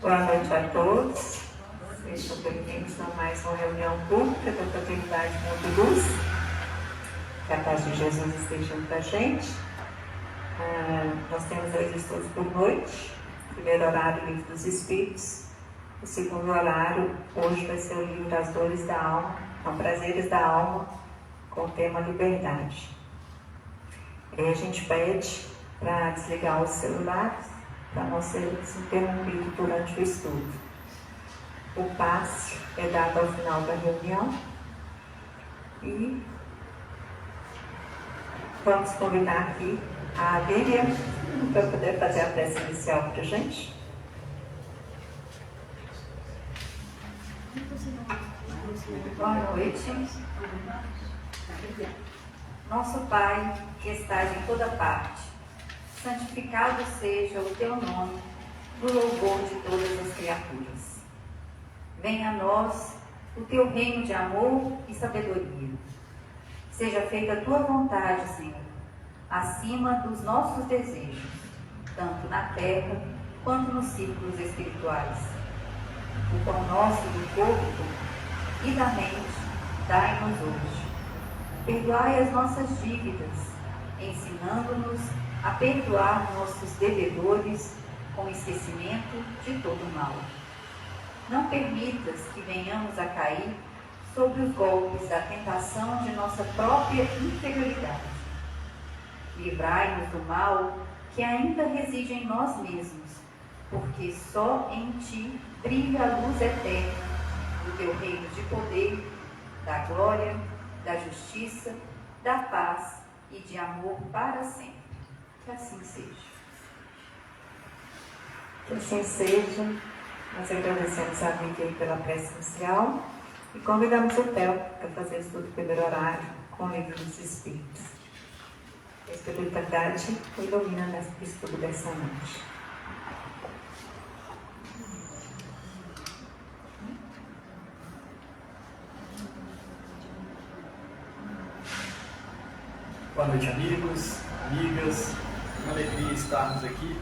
Boa noite a todos. Sejam bem-vindos a mais uma reunião pública da Fraternidade Mundo Luz. Que a paz de Jesus esteja com a gente. Nós temos hoje estudos por noite. Primeiro horário, Livro dos Espíritos. O segundo horário, hoje vai ser o Livro das Dores da Alma, com Prazeres da Alma, com o tema Liberdade. E a gente pede para desligar os celulares, para não ser interrompido durante o estudo. O passe é dado ao final da reunião e vamos convidar aqui a Lilian para poder fazer a prece inicial para a gente. Boa noite. Nosso Pai, que estás em toda parte, santificado seja o teu nome, no louvor de todas as criaturas. Venha a nós o teu reino de amor e sabedoria. Seja feita a tua vontade, Senhor, acima dos nossos desejos, tanto na terra quanto nos círculos espirituais. O pão nosso do corpo e da mente, dai-nos hoje. Perdoai as nossas dívidas, ensinando-nos a perdoar nossos devedores com esquecimento de todo o mal. Não permitas que venhamos a cair sob os golpes da tentação de nossa própria inferioridade. Livrai-nos do mal que ainda reside em nós mesmos, porque só em ti brilha a luz eterna do teu reino de poder, da glória, da justiça, da paz e de amor para sempre. Que assim seja. Que assim seja. Nós agradecemos a Miguel pela prece inicial e convidamos o Theo para fazer o estudo do primeiro horário com o Livro dos Espíritos. A espiritualidade o ilumina nesse estudo dessa noite. Boa noite, amigos, amigas. Uma alegria estarmos aqui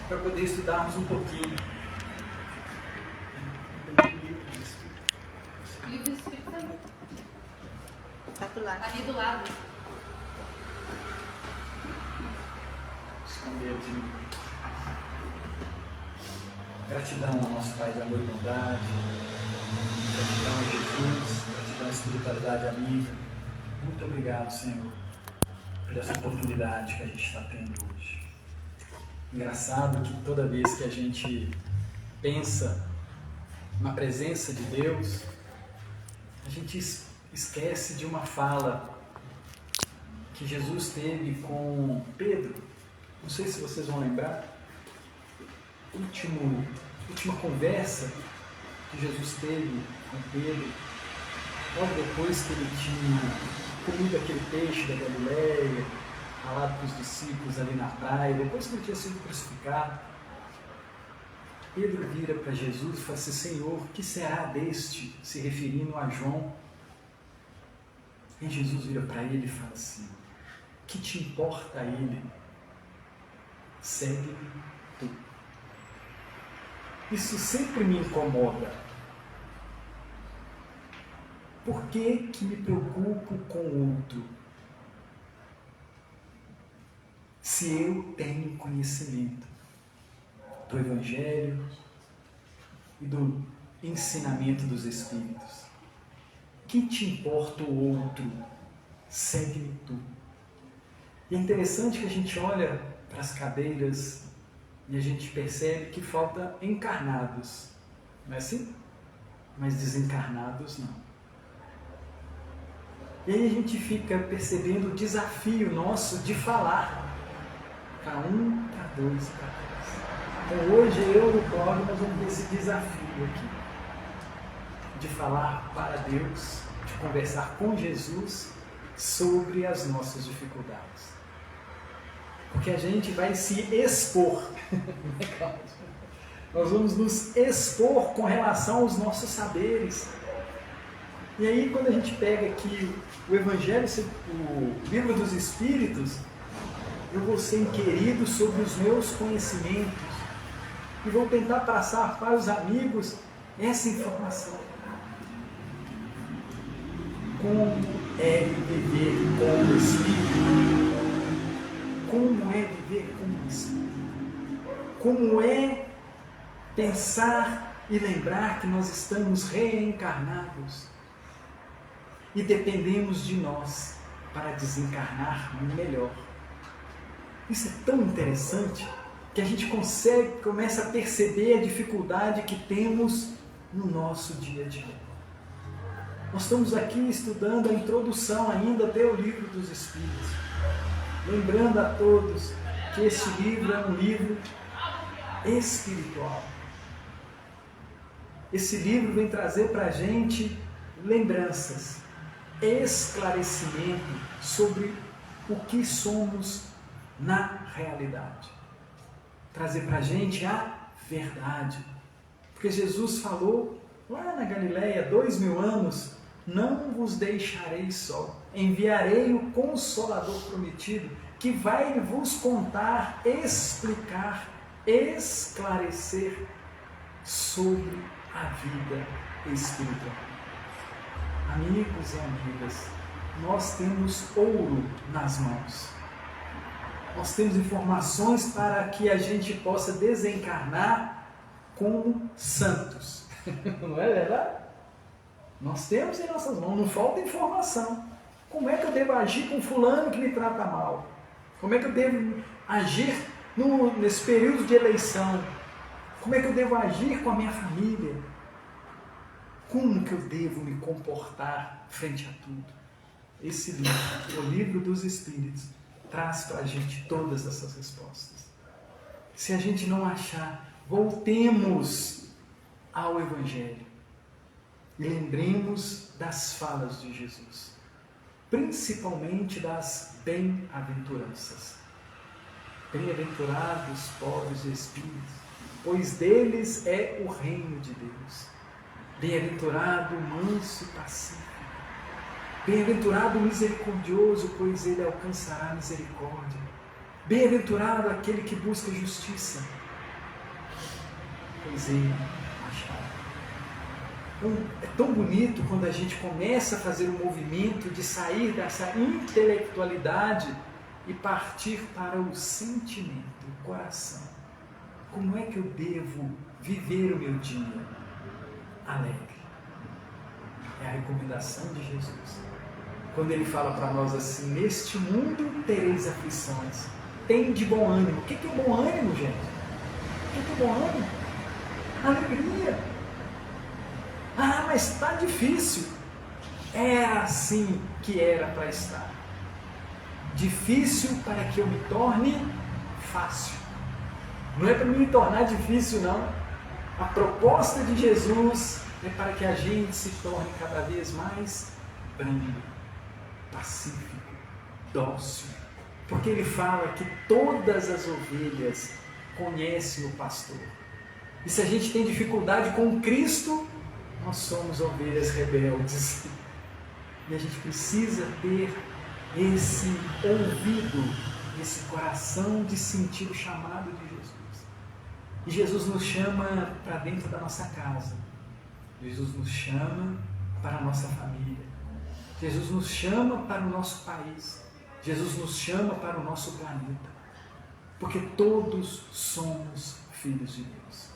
para poder estudarmos um pouquinho. Livro do Espírito aí. Está do lado. Ali do lado. Esconder de mim. Gratidão ao nosso Pai de amor e bondade. Gratidão a Jesus. Gratidão à espiritualidade amiga. Muito obrigado, Senhor, por essa oportunidade que a gente está tendo hoje. Engraçado que toda vez que a gente pensa na presença de Deus, a gente esquece de uma fala que Jesus teve com Pedro. Não sei se vocês vão lembrar. Última conversa que Jesus teve com Pedro, logo depois que ele tinha comido aquele peixe da Galileia, falado para os discípulos ali na praia, depois que ele tinha sido crucificado, Pedro vira para Jesus e fala assim: Senhor, que será deste? Se referindo a João. E Jesus vira para ele e fala assim: que te importa a ele? Segue-me tu. Isso sempre me incomoda. Por que me preocupo com o outro? Se eu tenho conhecimento do Evangelho e do ensinamento dos Espíritos. Que te importa o outro? Segue-me tu. E é interessante que a gente olha para as cadeiras e a gente percebe que falta encarnados. Não é assim? Mas desencarnados não. E aí a gente fica percebendo o desafio nosso de falar para um, para dois, para três. Então hoje eu e o Cláudio nós vamos ter esse desafio aqui de falar para Deus, de conversar com Jesus sobre as nossas dificuldades. Porque a gente vai se expor. Nós vamos nos expor com relação aos nossos saberes. E aí quando a gente pega aqui o Evangelho, o Livro dos Espíritos, eu vou ser inquirido sobre os meus conhecimentos. e vou tentar passar para os amigos essa informação. Como é viver com o Espírito? Como é viver com o Espírito? Como é pensar e lembrar que nós estamos reencarnados e dependemos de nós para desencarnar melhor? Isso é tão interessante que a gente começa a perceber a dificuldade que temos no nosso dia a dia. Nós estamos aqui estudando a introdução ainda ao Livro dos Espíritos, lembrando a todos que este livro é um livro espiritual. Esse livro vem trazer para a gente lembranças, esclarecimento sobre o que somos na realidade. Trazer para a gente a verdade. Porque Jesus falou lá na Galileia, 2000 anos, não vos deixarei só, enviarei o Consolador prometido, que vai vos contar, explicar, esclarecer sobre a vida espiritual. Amigos e amigas, nós temos ouro nas mãos. Nós temos informações para que a gente possa desencarnar como santos. Não é verdade? Nós temos em nossas mãos, não falta informação. Como é que eu devo agir com fulano que me trata mal? Como é que eu devo agir nesse período de eleição? Como é que eu devo agir com a minha família? Como que eu devo me comportar frente a tudo? Esse livro, o Livro dos Espíritos, traz para a gente todas essas respostas. Se a gente não achar, voltemos ao Evangelho e lembremos das falas de Jesus, principalmente das bem-aventuranças. Bem-aventurados os pobres de espírito, pois deles é o reino de Deus. Bem-aventurado o manso e pacífico. Bem-aventurado o misericordioso, pois ele alcançará misericórdia. Bem-aventurado aquele que busca justiça, pois ele achará. Então, é tão bonito quando a gente começa a fazer o movimento de sair dessa intelectualidade e partir para o sentimento, o coração. Como é que eu devo viver o meu dia alegre? É a recomendação de Jesus. Quando ele fala para nós assim: neste mundo tereis aflições, tem de bom ânimo. O que é bom ânimo, gente? O que é bom ânimo? Alegria. Ah, mas está difícil. Era assim que era para estar. Difícil para que eu me torne fácil. Não é para me tornar difícil, não. A proposta de Jesus é para que a gente se torne cada vez mais brando, pacífico, dócil. Porque ele fala que todas as ovelhas conhecem o pastor. E se a gente tem dificuldade com Cristo, nós somos ovelhas rebeldes. E a gente precisa ter esse ouvido, esse coração de sentir o chamado de Jesus. E Jesus nos chama para dentro da nossa casa. Jesus nos chama para a nossa família. Jesus nos chama para o nosso país. Jesus nos chama para o nosso planeta. Porque todos somos filhos de Deus.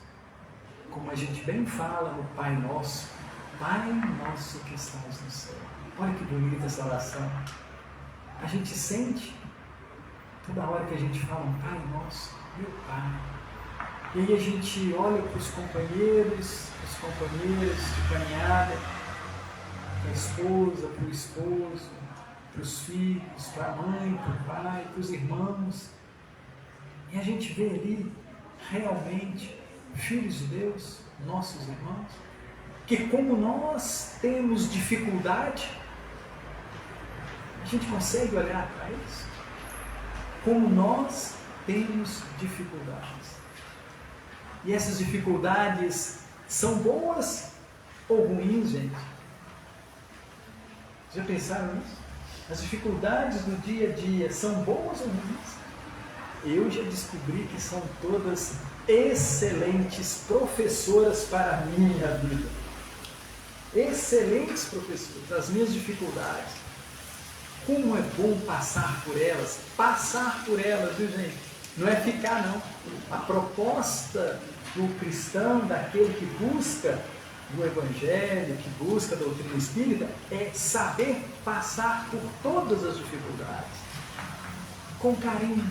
Como a gente bem fala no Pai Nosso, Pai Nosso que estás no céu. Olha que bonita essa oração. A gente sente, toda hora que a gente fala um Pai Nosso, meu Pai. E aí a gente olha para os companheiros de caminhada, para a esposa, para o esposo, para os filhos, para a mãe, para o pai, para os irmãos. E a gente vê ali, realmente, filhos de Deus, nossos irmãos, que como nós temos dificuldade, a gente consegue olhar para isso? Como nós temos dificuldades. E essas dificuldades são boas ou ruins, gente? Já pensaram nisso? As dificuldades do dia a dia são boas ou ruins? Eu já descobri que são todas excelentes professoras para a minha vida. Excelentes professoras, as minhas dificuldades. Como é bom passar por elas. Passar por elas, viu, gente? Não é ficar, não. A proposta do cristão, daquele que busca o Evangelho, que busca a doutrina espírita, é saber passar por todas as dificuldades. Com carinho,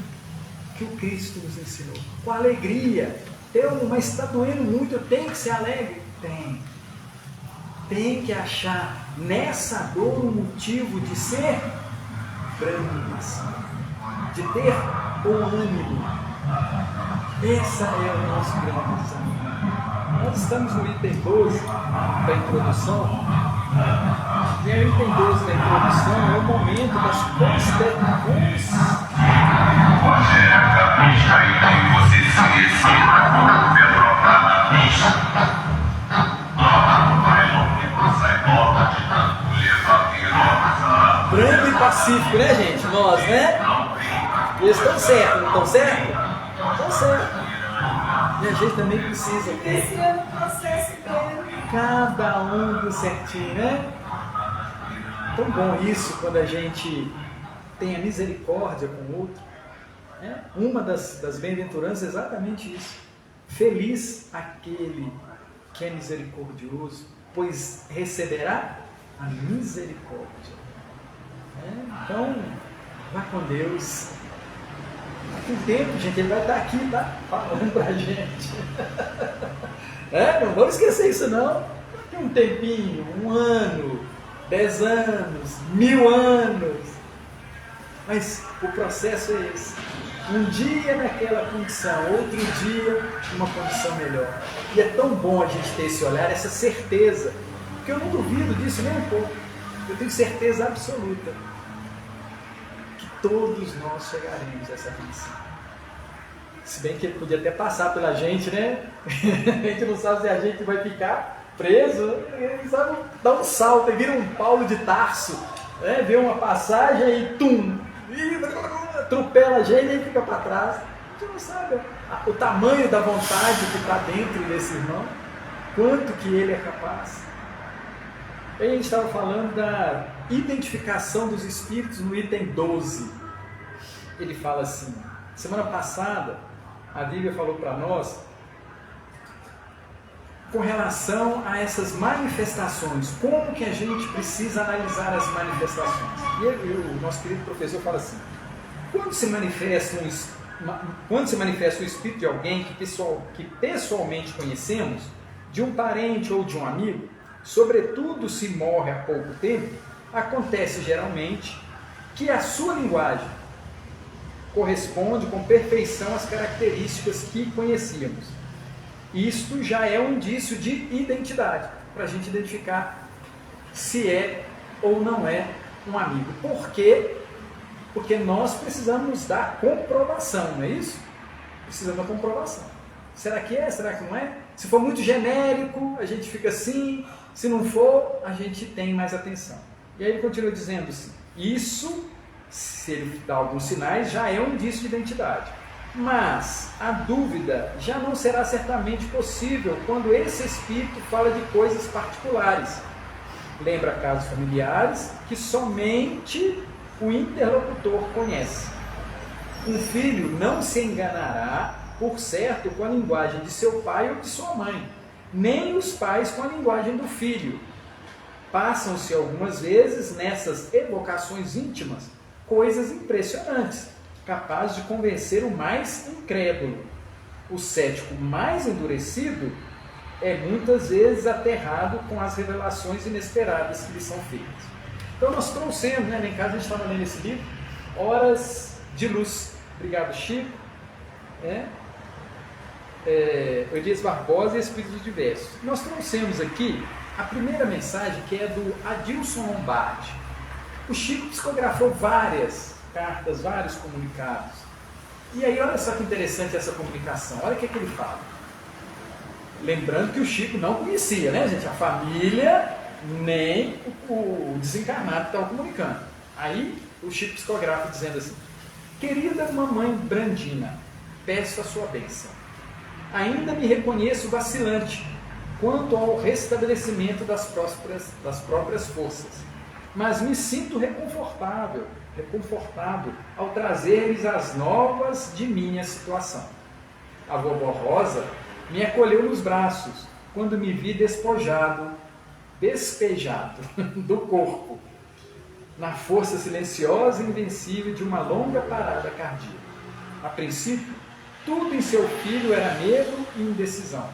que o Cristo nos ensinou. Com alegria. Mas está doendo muito, eu tenho que ser alegre? Tem que achar nessa dor um motivo de ser brando, de ter o ânimo. Essa é o nosso grande desafio. Nós estamos no item 12 da introdução, e o item 12 da introdução é o momento das considerações. Você é a capricha e tem você se ensina como Pedro na pista. Branco e pacífico, né, gente? Nós, né? Eles estão certos, não estão certos? Estão certos. E a gente também precisa ter Esse é o processo dele. cada um do certinho, né? Tão bom isso quando a gente tem a misericórdia com o outro. Né? Uma das bem-aventuranças é exatamente isso. Feliz aquele que é misericordioso, pois receberá a misericórdia. Então, vá com Deus. Daqui um tempo, gente, ele vai estar aqui, tá? Falando pra gente. Não vamos esquecer isso não. Daqui um tempinho, 1 ano, 10 anos, 1000 anos. Mas o processo é esse. Um dia naquela condição, outro dia numa condição melhor. E é tão bom a gente ter esse olhar, essa certeza. Porque eu não duvido disso nem um pouco. Eu tenho certeza absoluta que todos nós chegaremos a essa condição. Se bem que ele podia até passar pela gente, né? A gente não sabe se a gente vai ficar preso. Ele sabe dar um salto, vira um Paulo de Tarso, né? Vê uma passagem e tum! Atropela a gente e fica para trás. A gente não sabe o tamanho da vontade que está dentro desse irmão, quanto que ele é capaz. Aí a gente estava falando da identificação dos espíritos no item 12. Ele fala assim, semana passada a Bíblia falou para nós com relação a essas manifestações, como que a gente precisa analisar as manifestações. E o nosso querido professor fala assim, quando se manifesta o espírito de alguém que pessoalmente conhecemos, de um parente ou de um amigo, sobretudo se morre há pouco tempo, acontece geralmente que a sua linguagem corresponde com perfeição às características que conhecíamos. Isto já é um indício de identidade, para a gente identificar se é ou não é um amigo. Por quê? Porque nós precisamos dar comprovação, não é isso? Precisamos da comprovação. Será que é? Será que não é? Se for muito genérico, a gente fica assim. Se não for, a gente tem mais atenção. E aí ele continua dizendo assim, isso, se ele dá alguns sinais, já é um indício de identidade. Mas a dúvida já não será certamente possível quando esse espírito fala de coisas particulares. Lembra casos familiares que somente o interlocutor conhece. Um filho não se enganará, por certo, com a linguagem de seu pai ou de sua mãe, nem os pais com a linguagem do filho. Passam-se algumas vezes nessas evocações íntimas coisas impressionantes, capazes de convencer o mais incrédulo. O cético mais endurecido é muitas vezes aterrado com as revelações inesperadas que lhe são feitas. Então nós trouxemos, né, em casa a gente estava lendo esse livro, Horas de Luz. Obrigado, Chico. Elias Barbosa e Espíritos Diversos. Nós trouxemos aqui a primeira mensagem, que é do Adilson Lombardi. O Chico psicografou várias cartas, vários comunicados. E aí olha só que interessante essa comunicação. Olha o que ele fala. Lembrando que o Chico não conhecia, né, gente? A família, nem o desencarnado que estava comunicando. Aí o Chico psicografa dizendo assim: querida mamãe Brandina, peço a sua bênção. ainda me reconheço vacilante quanto ao restabelecimento das próprias forças, mas me sinto reconfortado ao trazer-lhes as novas de minha situação. A vovó Rosa me acolheu nos braços quando me vi despejado do corpo, na força silenciosa e invencível de uma longa parada cardíaca. A princípio, tudo em seu filho era medo e indecisão.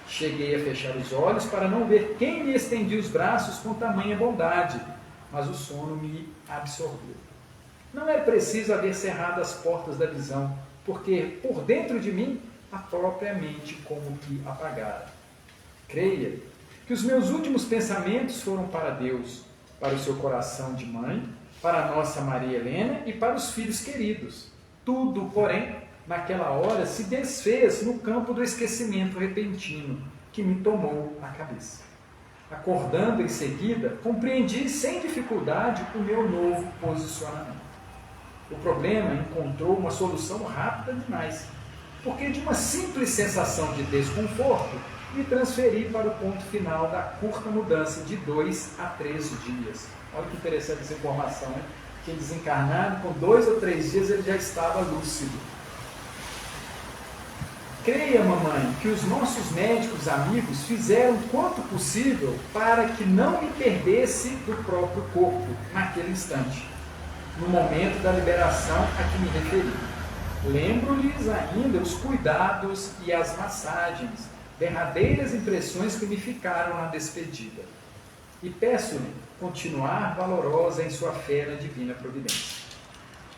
Cheguei a fechar os olhos para não ver quem me estendia os braços com tamanha bondade, mas o sono me absorveu. Não é preciso haver cerrado as portas da visão, porque por dentro de mim a própria mente como que apagara. Creia que os meus últimos pensamentos foram para Deus, para o seu coração de mãe, para a nossa Maria Helena e para os filhos queridos. Tudo, porém, naquela hora se desfez no campo do esquecimento repentino que me tomou a cabeça. Acordando em seguida, compreendi sem dificuldade o meu novo posicionamento. O problema encontrou uma solução rápida demais, porque de uma simples sensação de desconforto, me transferi para o ponto final da curta mudança de 2 a 3 dias. Olha que interessante essa informação, hein? Que desencarnado, com 2 ou 3 dias ele já estava lúcido. Creia, mamãe, que os nossos médicos amigos fizeram quanto possível para que não me perdesse do próprio corpo naquele instante, no momento da liberação a que me referi. Lembro-lhes ainda os cuidados e as massagens, derradeiras impressões que me ficaram na despedida. E peço-lhe continuar valorosa em sua fé na divina providência.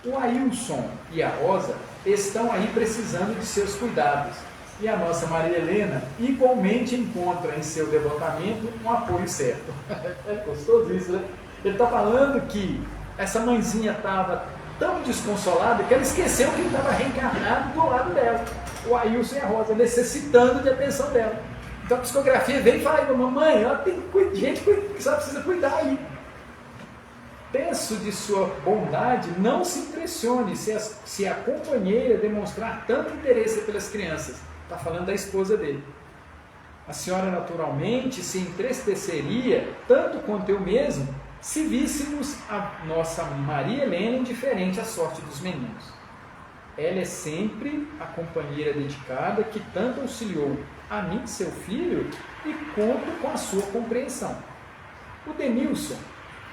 O Ailson e a Rosa estão aí precisando de seus cuidados, e a nossa Maria Helena igualmente encontra em seu devotamento um apoio certo. É gostoso isso, né? Ele está falando que essa mãezinha estava tão desconsolada que ela esqueceu que ele estava reencarnado do lado dela. O Ailson e a Rosa, necessitando de atenção dela. Então a psicografia vem e fala: mamãe, ela tem gente que só precisa cuidar aí. Peço de sua bondade, não se impressione se a companheira demonstrar tanto interesse pelas crianças. Está falando da esposa dele. A senhora naturalmente se entristeceria, tanto quanto eu mesmo, se víssemos a nossa Maria Helena indiferente à sorte dos meninos. Ela é sempre a companheira dedicada que tanto auxiliou a mim, seu filho, e conto com a sua compreensão. O Denilson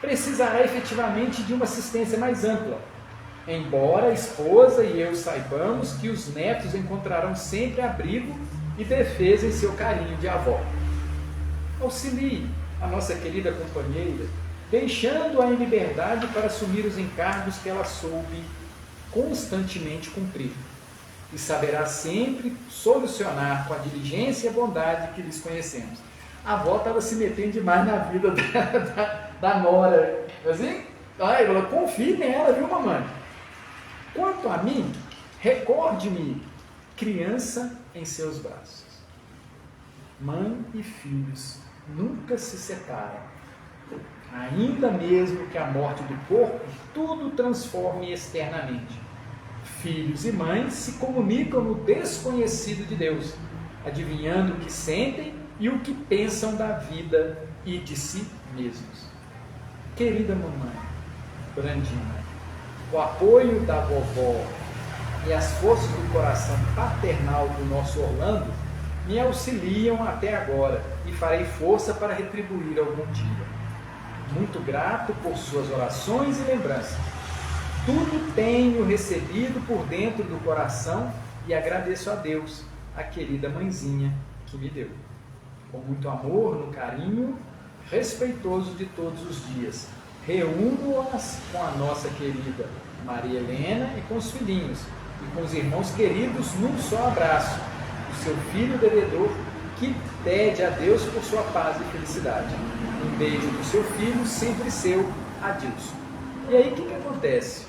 precisará efetivamente de uma assistência mais ampla, embora a esposa e eu saibamos que os netos encontrarão sempre abrigo e defesa em seu carinho de avó. Auxilie a nossa querida companheira, deixando-a em liberdade para assumir os encargos que ela soube constantemente cumprir, e saberá sempre solucionar com a diligência e a bondade que lhes conhecemos. A avó estava se metendo demais na vida da nora, assim? Aí ela: confie nela, viu, mamãe? Quanto a mim, recorde-me criança em seus braços. Mãe e filhos nunca se separam, ainda mesmo que a morte do corpo tudo transforme externamente. Filhos e mães se comunicam no desconhecido de Deus, adivinhando o que sentem e o que pensam da vida e de si mesmos. Querida mamãe Brandina, o apoio da vovó e as forças do coração paternal do nosso Orlando me auxiliam até agora e farei força para retribuir algum dia. Muito grato por suas orações e lembranças. Tudo tenho recebido por dentro do coração e agradeço a Deus, a querida mãezinha que me deu. Com muito amor, no carinho, respeitoso de todos os dias, reúno-as com a nossa querida Maria Helena e com os filhinhos, e com os irmãos queridos num só abraço, o seu filho devedor que pede a Deus por sua paz e felicidade. Um beijo do seu filho, sempre seu, Adilson. E aí o que acontece?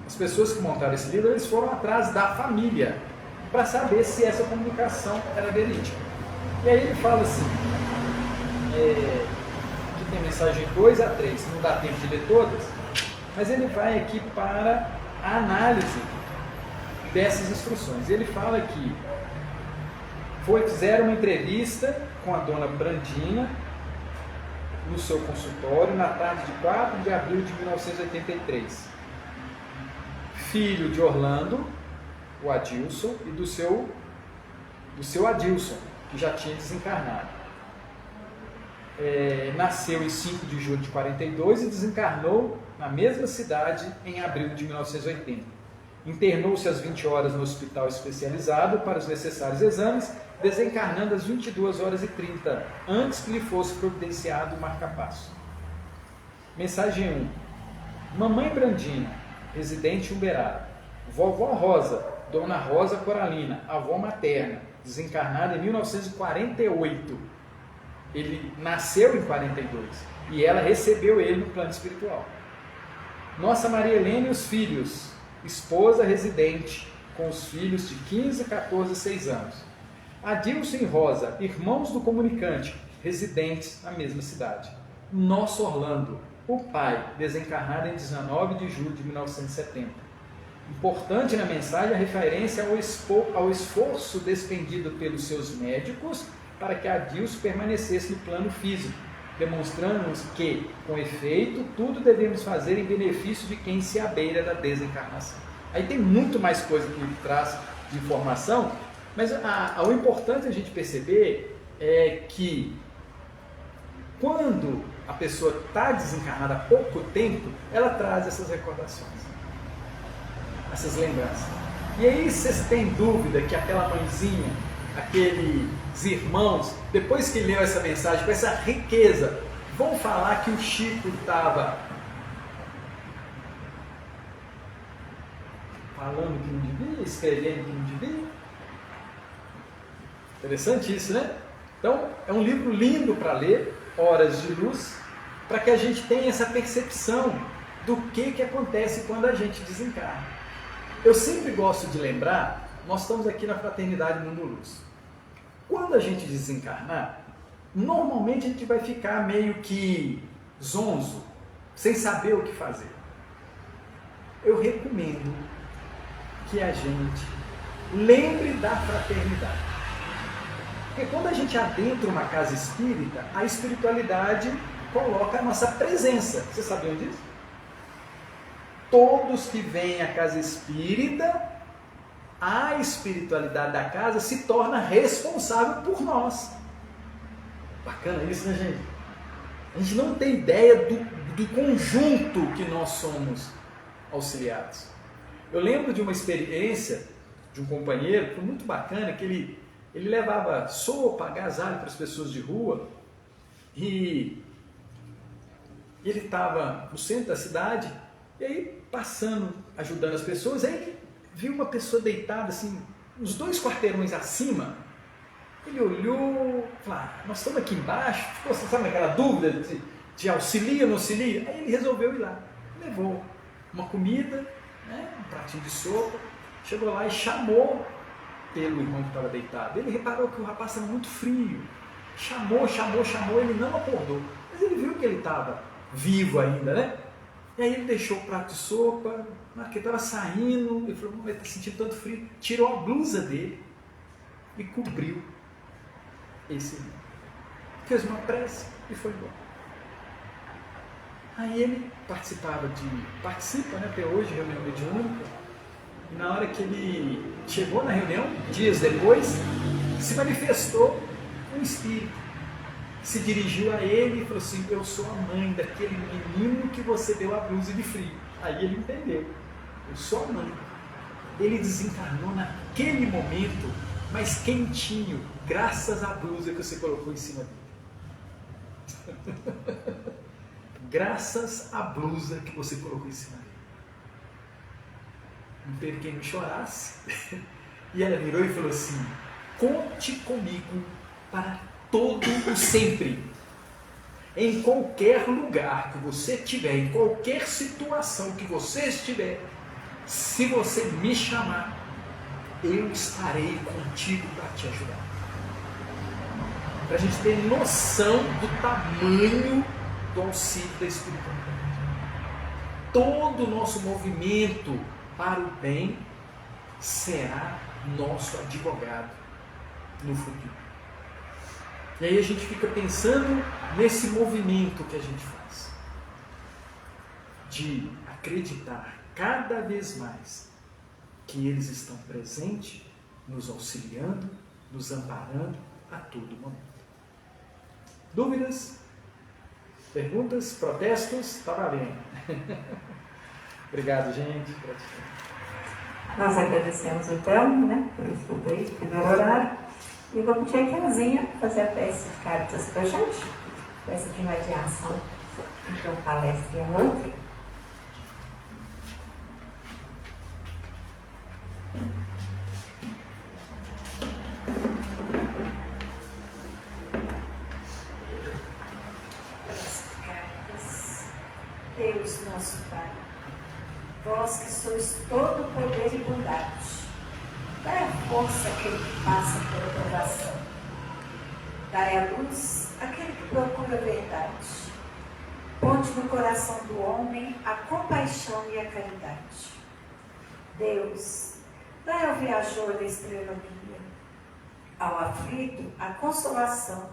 As pessoas que montaram esse livro, eles foram atrás da família para saber se essa comunicação era verídica. E aí ele fala assim, aqui tem mensagem 2 a 3, não dá tempo de ler todas, mas ele vai aqui para a análise dessas instruções. Ele fala que fizeram uma entrevista com a dona Brandina no seu consultório na tarde de 4 de abril de 1983. Filho de Orlando, o Adilson, e do seu Adilson, que já tinha desencarnado. Nasceu em 5 de julho de 42 e desencarnou na mesma cidade em abril de 1980. Internou-se às 20 horas no hospital especializado para os necessários exames, desencarnando às 22 horas e 30, antes que lhe fosse providenciado o marca-passo. Mensagem 1. Mamãe Brandina, residente em Uberaba. Vovó Rosa, Dona Rosa Coralina, avó materna, desencarnada em 1948. Ele nasceu em 42 e ela recebeu ele no plano espiritual. Nossa Maria Helena e os filhos, esposa residente, com os filhos de 15, 14 e 6 anos. Adilson e Rosa, irmãos do comunicante, residentes na mesma cidade. Nosso Orlando, o pai, desencarnado em 19 de julho de 1970. Importante na mensagem a referência ao esforço despendido pelos seus médicos para que Adilson permanecesse no plano físico, demonstrando-nos que, com efeito, tudo devemos fazer em benefício de quem se abeira da desencarnação. Aí tem muito mais coisa que ele traz de informação, mas o importante a gente perceber é que quando a pessoa está desencarnada há pouco tempo, ela traz essas recordações, essas lembranças. E aí vocês têm dúvida que aquela mãezinha, aqueles irmãos, depois que leu essa mensagem, com essa riqueza, vão falar que o Chico estava falando que não devia, escrevendo que não devia? Interessante isso, né? Então, é um livro lindo para ler, Horas de Luz, para que a gente tenha essa percepção do que acontece quando a gente desencarna. Eu sempre gosto de lembrar, nós estamos aqui na Fraternidade Mundo Luz. Quando a gente desencarnar, normalmente a gente vai ficar meio que zonzo, sem saber o que fazer. Eu recomendo que a gente lembre da fraternidade. Porque quando a gente adentra uma casa espírita, a espiritualidade coloca a nossa presença. Vocês sabiam disso? Todos que vêm à casa espírita, a espiritualidade da casa se torna responsável por nós. Bacana isso, né, gente? A gente não tem ideia do conjunto que nós somos auxiliados. Eu lembro de uma experiência de um companheiro que foi muito bacana, que ele levava sopa, agasalho para as pessoas de rua, e ele estava no centro da cidade, e aí passando, ajudando as pessoas, aí ele viu uma pessoa deitada assim, uns 2 quarteirões acima. Ele olhou, falou, nós estamos aqui embaixo, ficou, sabe aquela dúvida de auxilia ou não auxilia? Aí ele resolveu ir lá, levou uma comida, né, um pratinho de sopa, chegou lá e chamou pelo irmão que estava deitado. Ele reparou que o rapaz estava muito frio, chamou, ele não acordou, mas ele viu que ele estava vivo ainda, né? E aí ele deixou o prato de sopa, na hora que ele estava saindo, ele falou, ele está sentindo tanto frio, tirou a blusa dele e cobriu esse irmão. Fez uma prece e foi embora. Aí ele participa, né, até hoje, reunião mediúnica, e na hora que ele chegou na reunião, dias depois, se manifestou um espírito. Se dirigiu a ele e falou assim, eu sou a mãe daquele menino que você deu a blusa de frio. Aí ele entendeu, eu sou a mãe. Ele desencarnou naquele momento, mas quentinho, graças à blusa que você colocou em cima dele. Graças à blusa que você colocou em cima dele. Não teve quem me chorasse. E ela virou e falou assim, conte comigo para todo o sempre. Em qualquer lugar que você estiver, em qualquer situação que você estiver, se você me chamar, eu estarei contigo para te ajudar. Para a gente ter noção do tamanho do auxílio da espiritualidade. Todo o nosso movimento para o bem será nosso advogado no futuro. E aí a gente fica pensando nesse movimento que a gente faz, de acreditar cada vez mais que eles estão presentes, nos auxiliando, nos amparando a todo momento. Dúvidas? Perguntas? Protestos? Está valendo. Obrigado, gente. Nós agradecemos então, né, por estudo aí, pelo horário. E vamos pedir a Tiazinha fazer a peça de Caritas para a gente, peça de mediação entre uma palestra e a outra. Deus nosso Pai, vós que sois todo poder e bondade, dai a força àquele que passa pela provação, dai a luz àquele que procura a verdade, ponte no coração do homem a compaixão e a caridade. Deus, dai ao viajor a estrela guia, ao aflito a consolação,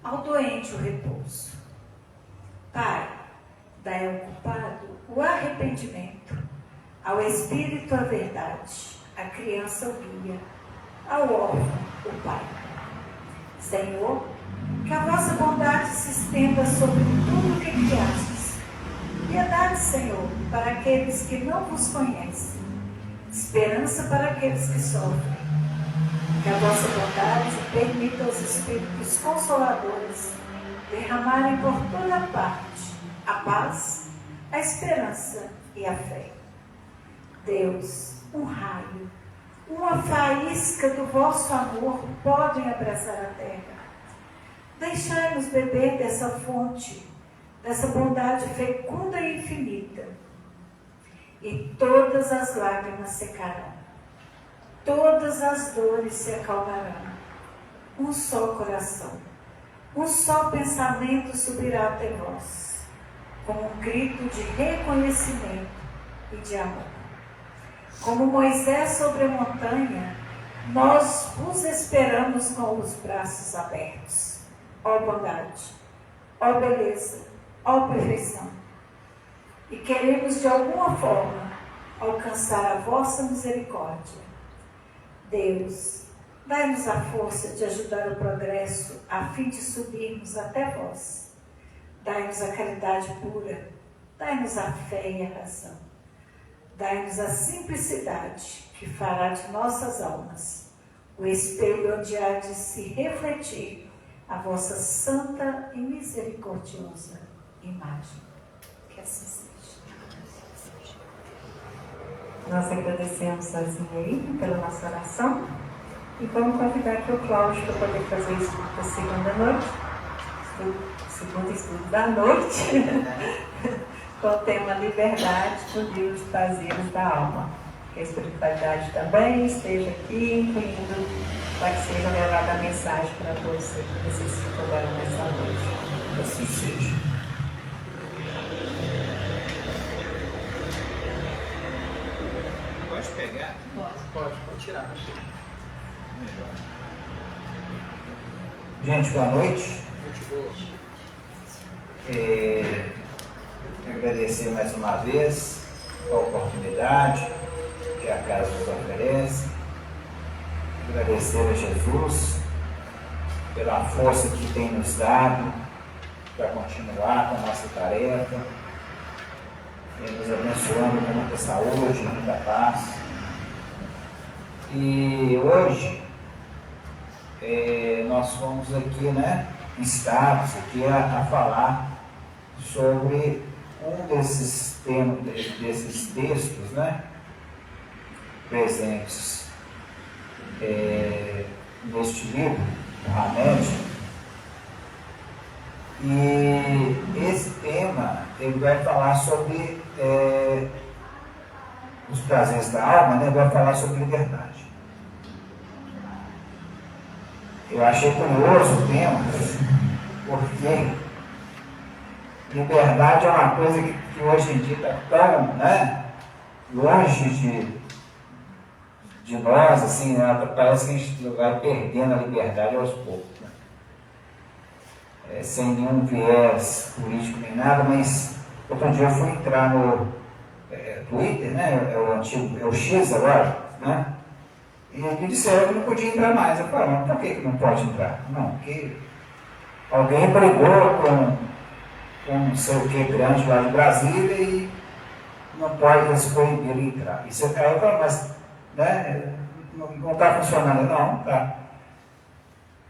ao doente o repouso. Pai, dai ao culpado o arrependimento, ao espírito a verdade, à criança o guia, ao órfão o pai. Senhor, que a vossa bondade se estenda sobre tudo o que criastes. Piedade, Senhor, para aqueles que não vos conhecem, esperança para aqueles que sofrem. Que a vossa bondade permita aos espíritos consoladores derramarem por toda parte a paz, a esperança e a fé. Deus, um raio, uma faísca do vosso amor podem abraçar a terra. Deixai-nos beber dessa fonte, dessa bondade fecunda e infinita. E todas as lágrimas secarão, todas as dores se acalmarão. Um só coração, um só pensamento subirá até vós, como um grito de reconhecimento e de amor. Como Moisés sobre a montanha, nós vos esperamos com os braços abertos. Ó bondade, ó beleza, ó perfeição. E queremos de alguma forma alcançar a vossa misericórdia. Deus, dai-nos a força de ajudar o progresso a fim de subirmos até vós. Dai-nos a caridade pura, dai-nos a fé e a razão. Dai-nos a simplicidade que fará de nossas almas o espelho onde há de se refletir a vossa santa e misericordiosa imagem. Que assim seja. Nós agradecemos sozinho aí pela nossa oração e vamos convidar aqui o Cláudio para poder fazer o estudo da segunda noite, segundo estudo da noite, com o tema Liberdade do Rio de Prazeres da Alma. Que a espiritualidade também esteja aqui, incluindo para que seja levada a mensagem para todos que necessitam agora nessa noite. Assim seja. Pode pegar? Pode tirar. Gente, boa noite. Muito boa. Agradecer mais uma vez a oportunidade que a casa nos oferece. Agradecer a Jesus pela força que tem nos dado para continuar com a nossa tarefa, nos abençoando com muita saúde, muita paz. E hoje nós fomos aqui, instados aqui a falar sobre um desses textos, presentes neste livro, o Hamed. E esse tema, ele vai falar sobre os prazeres da alma, vai falar sobre liberdade. Eu achei curioso o tema, porque liberdade é uma coisa que hoje em dia está tão longe de nós, assim, né? Parece que a gente vai perdendo a liberdade aos poucos, né? Sem nenhum viés político nem nada, mas outro dia eu fui entrar no Twitter, né? É o X agora, né? E me disseram que não podia entrar mais. Eu falei, mas por que não pode entrar? Não, porque alguém brigou com não sei o que grande lá de Brasília e não pode eles proibir entrar. E você caiu e falou, mas né, não está funcionando, não, tá.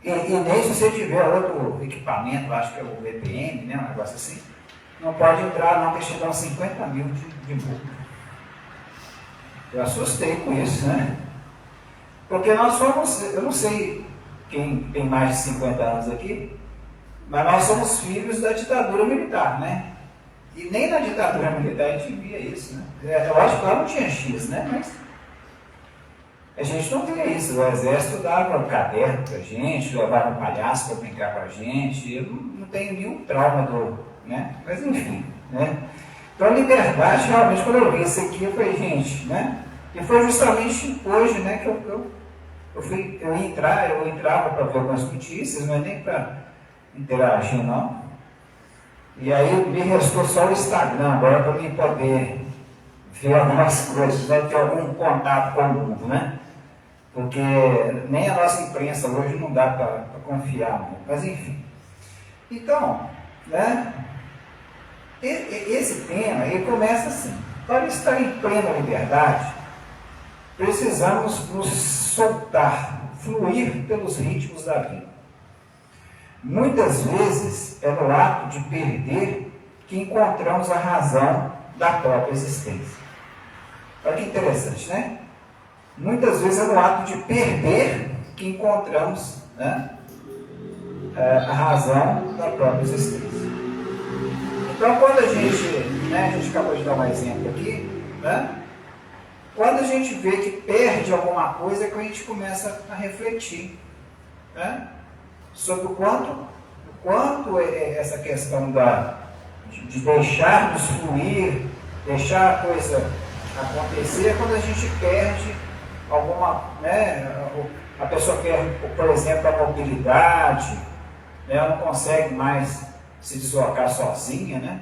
E nem se você tiver outro equipamento, acho que é o VPN, né, um negócio assim, não pode entrar não, porque chegam 50 mil de multa. Eu assustei com isso, né? Porque nós somos, eu não sei quem tem mais de 50 anos aqui, mas nós somos filhos da ditadura militar, né? E nem na ditadura militar a gente via isso, né? Eu acho que lá não tinha X, né? Mas a gente não via isso. O exército dava um caderno pra gente, levava um palhaço para brincar com a gente. Eu não tenho nenhum trauma né? Mas enfim, né? Então a liberdade, realmente, quando eu vi isso aqui, eu falei, gente, né? E foi justamente hoje, né, que eu entrava para ver algumas notícias, não é nem para interagir, não. E aí me restou só o Instagram agora para mim poder ver algumas coisas, né, ter algum contato com o mundo, né? Porque nem a nossa imprensa hoje não dá para confiar, né? Mas enfim. Então, né, esse tema, ele começa assim, para estar em plena liberdade, precisamos nos soltar, fluir pelos ritmos da vida. Muitas vezes é no ato de perder que encontramos a razão da própria existência. Olha que interessante, né? Muitas vezes é no ato de perder que encontramos, né, a razão da própria existência. Então, quando a gente acabou de dar um exemplo aqui, né? Quando a gente vê que perde alguma coisa, é que a gente começa a refletir, né, sobre o quanto essa questão de deixar-nos fluir, deixar a coisa acontecer, é quando a gente perde alguma, né, a pessoa perde, por exemplo, a mobilidade, né, ela não consegue mais se deslocar sozinha, né,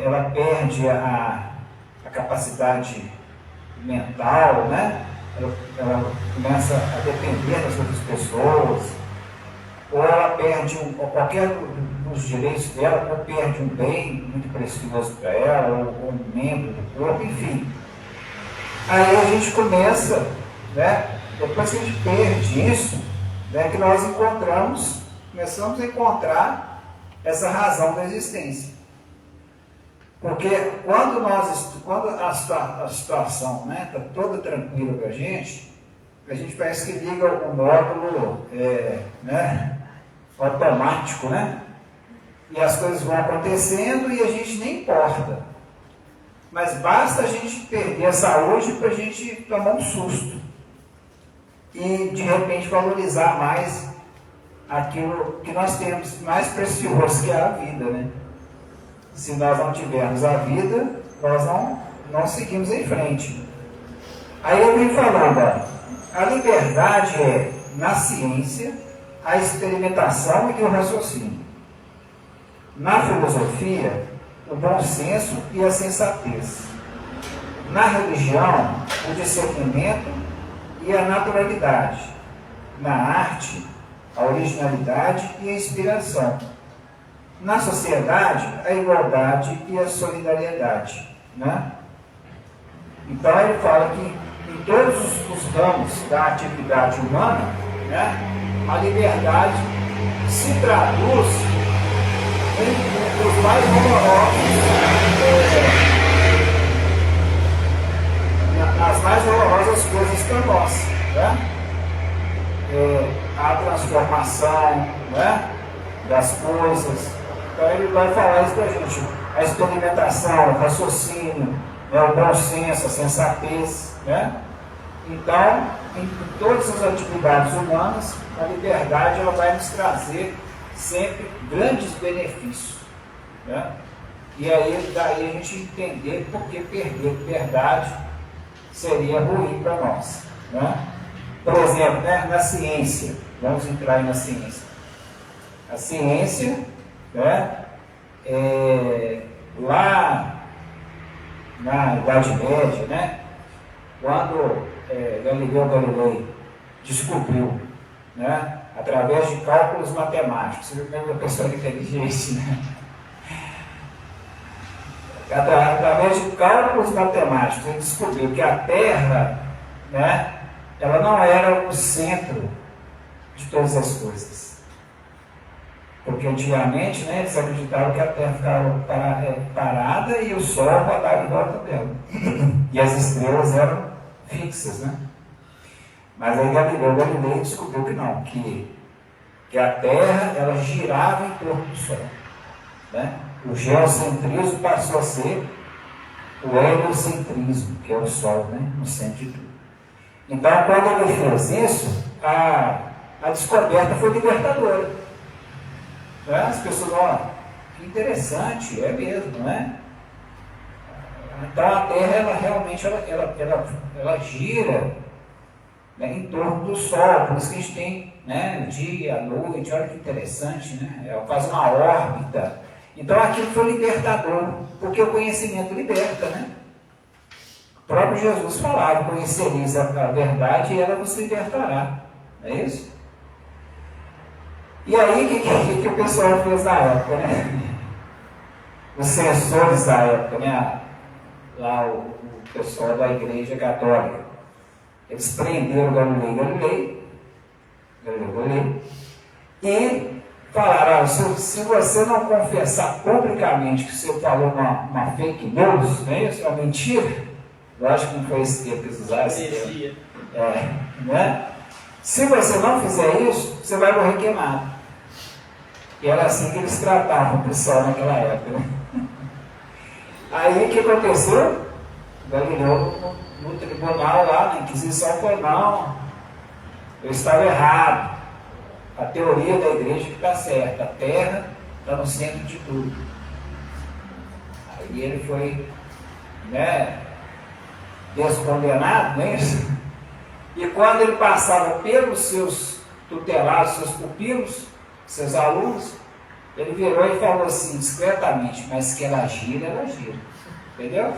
ela perde a capacidade mental, né? Ela começa a depender das outras pessoas, ou ela perde qualquer dos direitos dela, ou perde um bem muito precioso para ela, ou um membro do corpo, enfim. Aí a gente começa, né? Depois que a gente perde isso, né, que nós começamos a encontrar essa razão da existência. Porque quando a situação está toda tranquila para a gente parece que liga o módulo automático, né? E as coisas vão acontecendo e a gente nem importa. Mas basta a gente perder a saúde para a gente tomar um susto. E de repente valorizar mais aquilo que nós temos mais precioso, que é a vida, né? Se nós não tivermos a vida, nós não seguimos em frente. Aí eu vim falando, a liberdade é, na ciência, a experimentação e o raciocínio. Na filosofia, o bom senso e a sensatez. Na religião, o discernimento e a naturalidade. Na arte, a originalidade e a inspiração. Na sociedade, a igualdade e a solidariedade, né? Então ele fala que em todos os ramos da atividade humana, né, a liberdade se traduz os mais as mais horrorosas coisas para nós, né? A transformação, né, das coisas. Então ele vai falar isso para a gente, a experimentação, o raciocínio, né, o bom senso, a sensatez, né? Então, em todas as atividades humanas, a liberdade ela vai nos trazer sempre grandes benefícios, né? E aí daí a gente entender por que perder liberdade seria ruim para nós. Né? Por exemplo, né, na ciência, vamos entrar aí na ciência. A ciência, né, lá na Idade Média, né, quando Galileu Galilei descobriu, né, através de cálculos matemáticos, você vê uma pessoa inteligente, né? Através de cálculos matemáticos, ele descobriu que a Terra, né, ela não era o centro de todas as coisas. Porque antigamente, né, eles acreditavam que a Terra ficava parada e o Sol rodava em volta dela. E as estrelas eram fixas, né? Mas aí Galileu Galilei descobriu que não, que a Terra ela girava em torno do Sol. Né? O geocentrismo passou a ser o heliocentrismo, que é o Sol, né, no centro de tudo. Então, quando ele fez isso, a descoberta foi libertadora. Né? As pessoas, que interessante, é mesmo, né? Então, a Terra, ela realmente, ela gira, né, em torno do Sol, por isso que a gente tem, né, o dia, a noite, olha que interessante, né? Ela faz uma órbita. Então aquilo foi libertador, porque o conhecimento liberta, né? O próprio Jesus falava, conhecereis a verdade e ela vos libertará. Não é isso? E aí, o que o pessoal fez na época, né? Os censores da época, né? Lá o pessoal da Igreja Católica. Eles prenderam Galileu Galilei, e falaram, se você não confessar publicamente que você falou uma fake news, não é isso? Uma mentira, lógico que não foi esse tempo que eles usaram. Né? Se você não fizer isso, você vai morrer queimado. E era assim que eles tratavam o pessoal naquela época. Né? Aí o que aconteceu? Galileu no tribunal lá, na Inquisição, falou, não, eu estava errado. A teoria da igreja que está certa, a Terra está no centro de tudo. Aí ele foi, né, descondenado, não é isso? E quando ele passava pelos seus tutelados, seus pupilos, seus alunos, ele virou e falou assim, discretamente, mas que ela gira. Entendeu?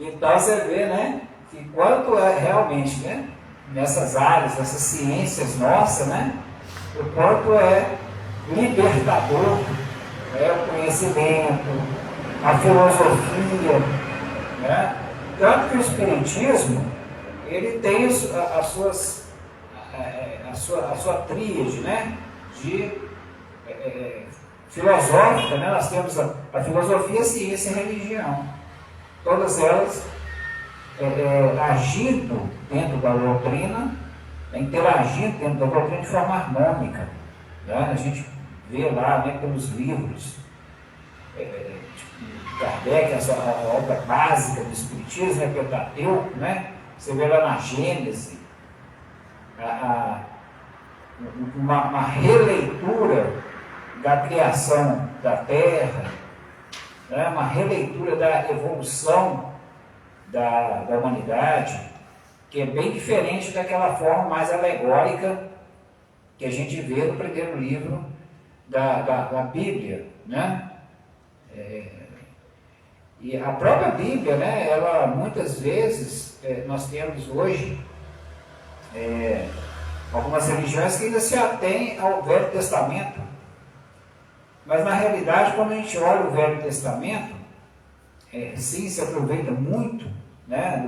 Então você vê, né, que quanto é realmente, né, nessas áreas, nessas ciências nossas, né, o quanto é libertador, o conhecimento, a filosofia, né? Tanto que o Espiritismo, ele tem a sua tríade, né, filosófica, né? Nós temos a filosofia, a ciência e a religião, todas elas agindo dentro da doutrina, interagindo dentro da doutrina de forma harmônica. Né? A gente vê lá, né, pelos livros, Kardec, a obra básica do Espiritismo, é Pentateuco, né? Você vê lá na Gênese, uma releitura da criação da Terra, né? Uma releitura da evolução da humanidade, que é bem diferente daquela forma mais alegórica que a gente vê no primeiro livro da Bíblia, né? E a própria Bíblia, né, ela muitas vezes, nós temos hoje algumas religiões que ainda se atêm ao Velho Testamento, mas na realidade, quando a gente olha o Velho Testamento, sim, se aproveita muito, né,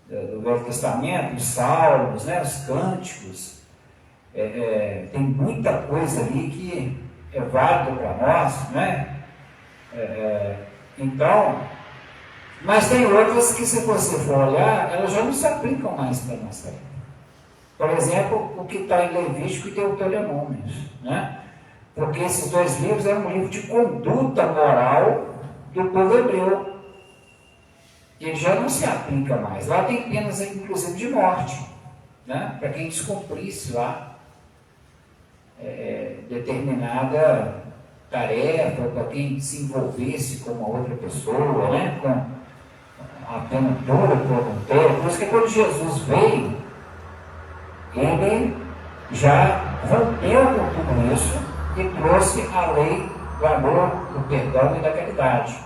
do Velho Testamento, os salmos, né, os cânticos, tem muita coisa ali que é válida para nós, né? Então, mas tem outras que, se você for olhar, elas já não se aplicam mais para a nossa época. Por exemplo, o que está em Levítico e Deuteronômio, né? Porque esses dois livros eram um livro de conduta moral do povo hebreu. E ele já não se aplica mais. Lá tem penas, inclusive, de morte, né? Para quem descumprisse lá determinada tarefa, para quem se envolvesse com uma outra pessoa, né? tendo dura por um tempo. Por isso que quando Jesus veio, ele já rompeu com tudo isso e trouxe a lei do amor, do perdão e da caridade.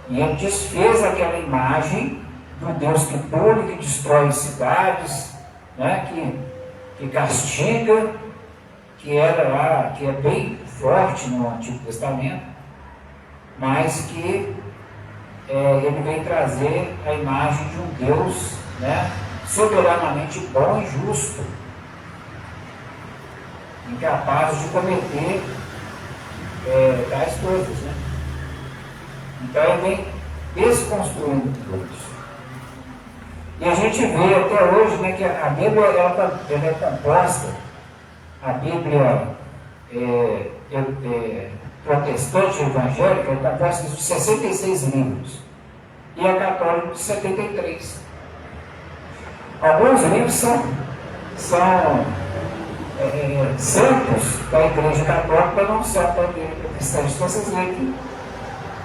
E ele desfez aquela imagem do Deus que pune, que destrói cidades, né, que castiga, que era lá, que é bem forte no Antigo Testamento, mas que ele vem trazer a imagem de um Deus, né, soberanamente bom e justo, incapaz de cometer tais coisas, né? Então ele vem desconstruindo tudo isso. E a gente vê até hoje, né, que a Bíblia ela é composta, a Bíblia protestante evangélica é composta de 66 livros e a católica de 73. Alguns livros são santos da Igreja Católica, não são da Igreja Protestante. Então vocês veem que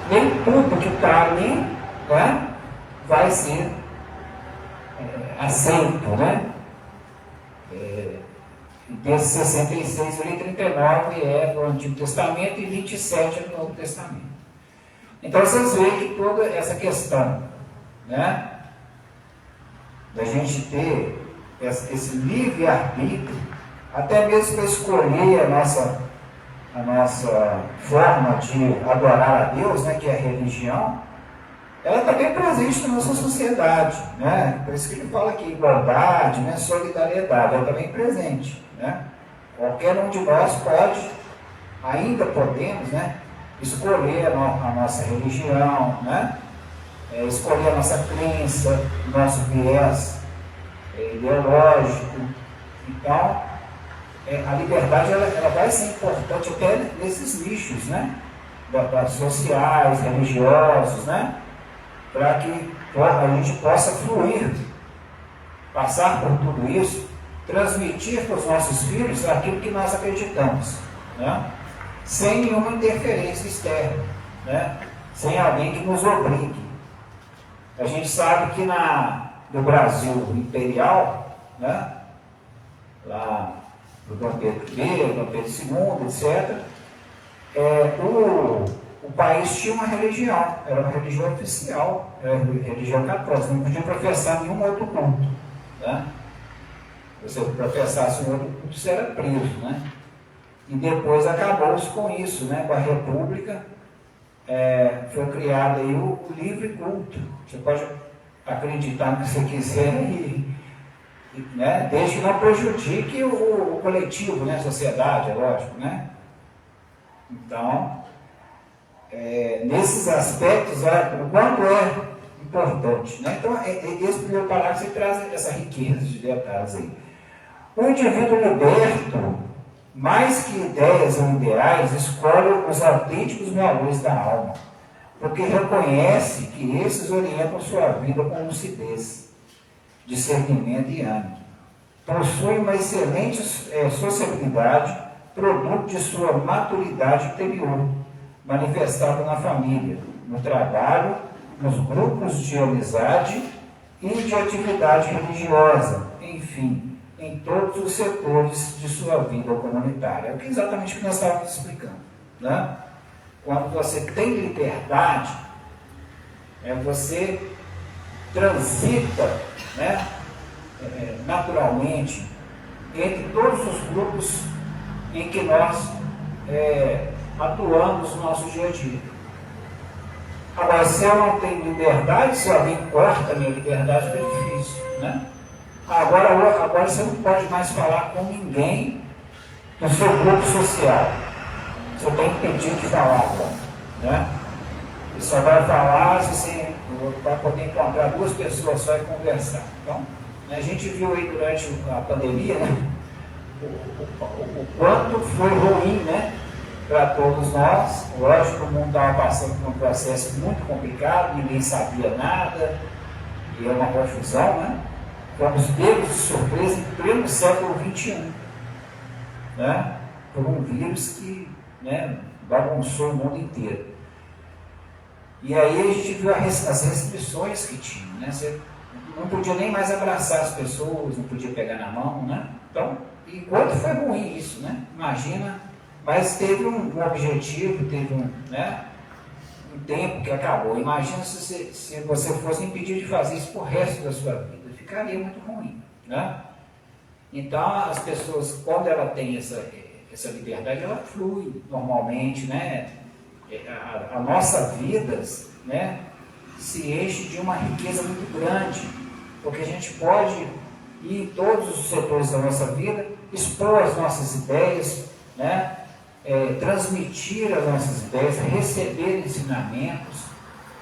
nem tudo que está ali, né, vai ser aceito, né? Desses 66, eu li 39 é do Antigo Testamento e 27 é do Novo Testamento. Então vocês veem que toda essa questão, né, da gente ter esse livre-arbítrio, até mesmo para escolher a nossa forma de adorar a Deus, né, que é a religião, ela está bem presente na nossa sociedade, né? Por isso que ele fala aqui, igualdade, né, solidariedade, ela está bem presente, né? Qualquer um de nós pode, ainda podemos, né, escolher a nossa religião, né? Escolher a nossa crença, nosso viés ideológico. Então, a liberdade ela vai ser importante até nesses nichos, né? Sociais, religiosos, né? Para que a gente possa fluir, passar por tudo isso, transmitir para os nossos filhos aquilo que nós acreditamos, né? Sem nenhuma interferência externa, né? Sem alguém que nos obrigue. A gente sabe que no Brasil imperial, né? Lá do Dom Pedro I, Dom Pedro II, etc., o país tinha uma religião, era uma religião oficial, era uma religião católica, não podia professar nenhum outro culto, né? Se você professasse um outro culto, você era preso, né? E depois acabou-se com isso, né? Com a República, foi criado aí o livre culto. Você pode acreditar no que você quiser né? Desde que não prejudique o coletivo, né? A sociedade, é lógico, né? Então, nesses aspectos, o quanto é importante, né? Então, esse primeiro parágrafo você traz essa riqueza de detalhes aí. O indivíduo liberto, mais que ideias ou ideais, escolhe os autênticos valores da alma, porque reconhece que esses orientam sua vida com lucidez, discernimento e ânimo. Possui uma excelente sociabilidade, produto de sua maturidade interior, manifestada na família, no trabalho, nos grupos de amizade e de atividade religiosa, enfim, em todos os setores de sua vida comunitária. É exatamente o que nós estávamos explicando, né? Quando você tem liberdade, você transita, né, naturalmente entre todos os grupos em que nós atuamos no nosso dia a dia. Agora, se eu não tenho liberdade, se alguém corta a minha liberdade, é difícil, né? Agora você não pode mais falar com ninguém do seu grupo social. Você tem que pedir de falar agora, né? E só vai falar se você vai poder encontrar duas pessoas só e conversar. Então, a gente viu aí durante a pandemia, né, o quanto foi ruim, né, para todos nós. Lógico que o mundo estava passando por um processo muito complicado, ninguém sabia nada, e é uma confusão, né? Fomos pegos de surpresa em pleno século XXI, né, por um vírus que, né, bagunçou o mundo inteiro. E aí a gente viu as restrições que tinham, né? Você não podia nem mais abraçar as pessoas, não podia pegar na mão, né? Então, e quanto foi ruim isso, né? Imagina, mas teve um objetivo, teve um tempo que acabou. Imagina se você fosse impedido de fazer isso pro resto da sua vida, ficaria muito ruim, né? Então, as pessoas, quando ela tem essa liberdade, ela flui normalmente, né? A nossa vida, né, se enche de uma riqueza muito grande, porque a gente pode ir em todos os setores da nossa vida, expor as nossas ideias, né, transmitir as nossas ideias, receber ensinamentos,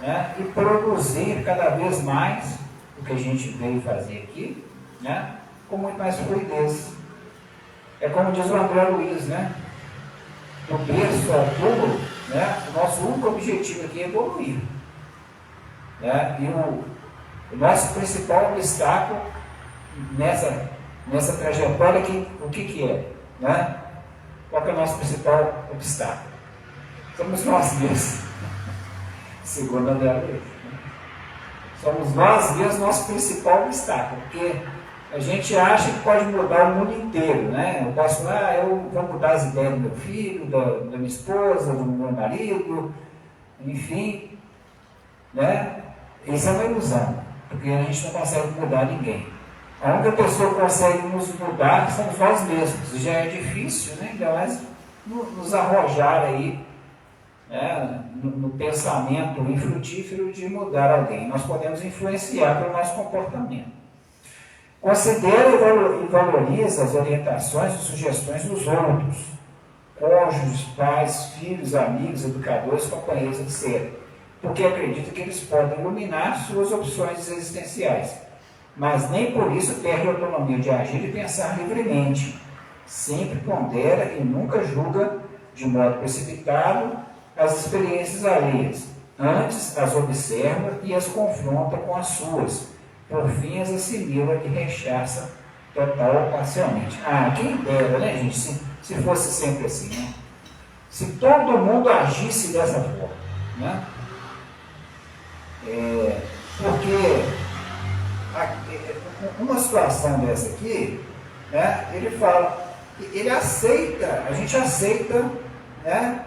né, e produzir cada vez mais o que a gente veio fazer aqui, né, com muito mais fluidez. É como diz o André Luiz, né? Do berço ao túmulo, né? O nosso único objetivo aqui é evoluir. Né? E o nosso principal obstáculo nessa trajetória, o que é? Né? Qual que é o nosso principal obstáculo? Somos nós mesmos. Segundo André Luiz. Somos nós mesmos nosso principal obstáculo, porque a gente acha que pode mudar o mundo inteiro, né? Eu posso falar, eu vou mudar as ideias do meu filho, da minha esposa, do meu marido, enfim, né? Isso é uma ilusão, porque a gente não consegue mudar ninguém. A única pessoa que consegue nos mudar somos nós mesmos. Já é difícil, né? Ainda mais nos arrojar aí, né? No pensamento infrutífero de mudar alguém. Nós podemos influenciar pelo nosso comportamento. Considera e valoriza as orientações e sugestões dos outros, cônjuges, pais, filhos, amigos, educadores, companheiros, etc., porque acredita que eles podem iluminar suas opções existenciais, mas nem por isso perde a autonomia de agir e pensar livremente. Sempre pondera e nunca julga de modo precipitado as experiências alheias, antes as observa e as confronta com as suas. Por fim, as assimila e rechaça total ou parcialmente. Quem dera, né, gente? Se fosse sempre assim, né? Se todo mundo agisse dessa forma, né? Porque uma situação dessa aqui, né? Ele fala, a gente aceita, né?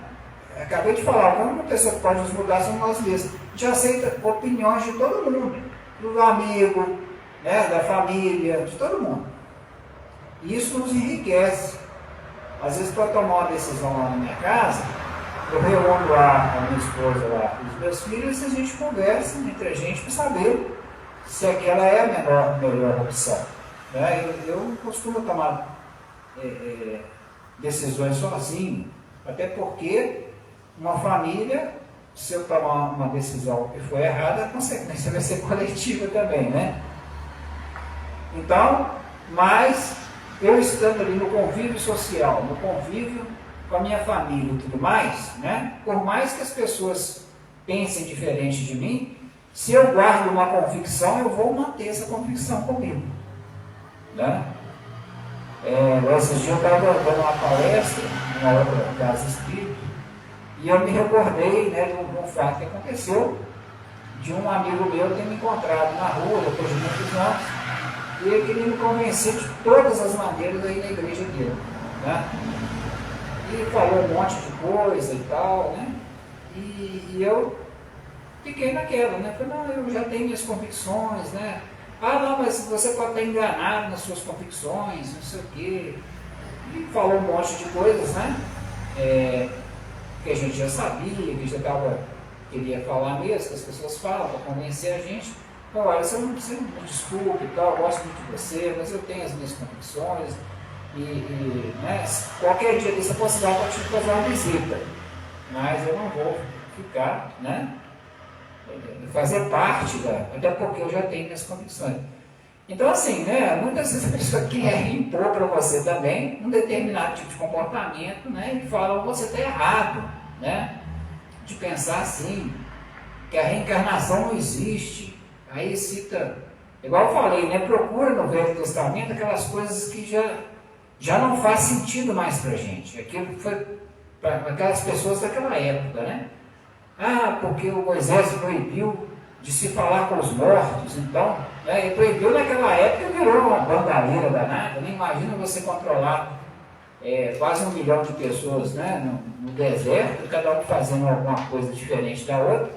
Acabei de falar, quando uma pessoa que pode nos mudar somos nós mesmos. A gente aceita opiniões de todo mundo. Do amigo, né, da família, de todo mundo. E isso nos enriquece. Às vezes, para tomar uma decisão lá na minha casa, eu reúno lá a minha esposa lá e os meus filhos e a gente conversa entre a gente para saber se aquela é a melhor opção. Né? Eu costumo tomar decisões sozinho, até porque uma família, se eu tomar uma decisão que foi errada, a consequência vai ser coletiva também, né? Então, mas eu estando ali no convívio social, no convívio com a minha família e tudo mais, né? Por mais que as pessoas pensem diferente de mim, se eu guardo uma convicção, eu vou manter essa convicção comigo, né? Esses dias eu estava dando uma palestra numa outra casa espírita, e eu me recordei, né, de um fato que aconteceu, de um amigo meu ter me encontrado na rua, depois de muitos anos, e ele queria me convencer de todas as maneiras aí na igreja dele, né? E falou um monte de coisa e tal, né? E eu fiquei naquela, né? Falei, não, eu já tenho minhas convicções, né? Não, mas você pode estar enganado nas suas convicções, não sei o quê. E falou um monte de coisas, né? Que a gente já sabia, que já queria falar mesmo, que as pessoas falam para convencer a gente. Olha, você não me desculpe e tal, eu gosto muito de você, mas eu tenho as minhas convicções né, qualquer dia dessa possibilidade pode te fazer uma visita, mas eu não vou ficar, né, fazer parte até porque eu já tenho minhas convicções. Então assim, né, muitas vezes a pessoa quer impor para você também um determinado tipo de comportamento, né, e fala, você está errado, né, de pensar assim, que a reencarnação não existe. Aí cita, igual eu falei, né, procura no Velho Testamento aquelas coisas que já não faz sentido mais para a gente. Aquilo foi para aquelas pessoas daquela época, né? Ah, porque o Moisés proibiu de se falar com os mortos, então, ele proibiu naquela época, virou uma bandalheira danada, né? Imagina você controlar quase 1 milhão de pessoas, né, no deserto, cada um fazendo alguma coisa diferente da outra,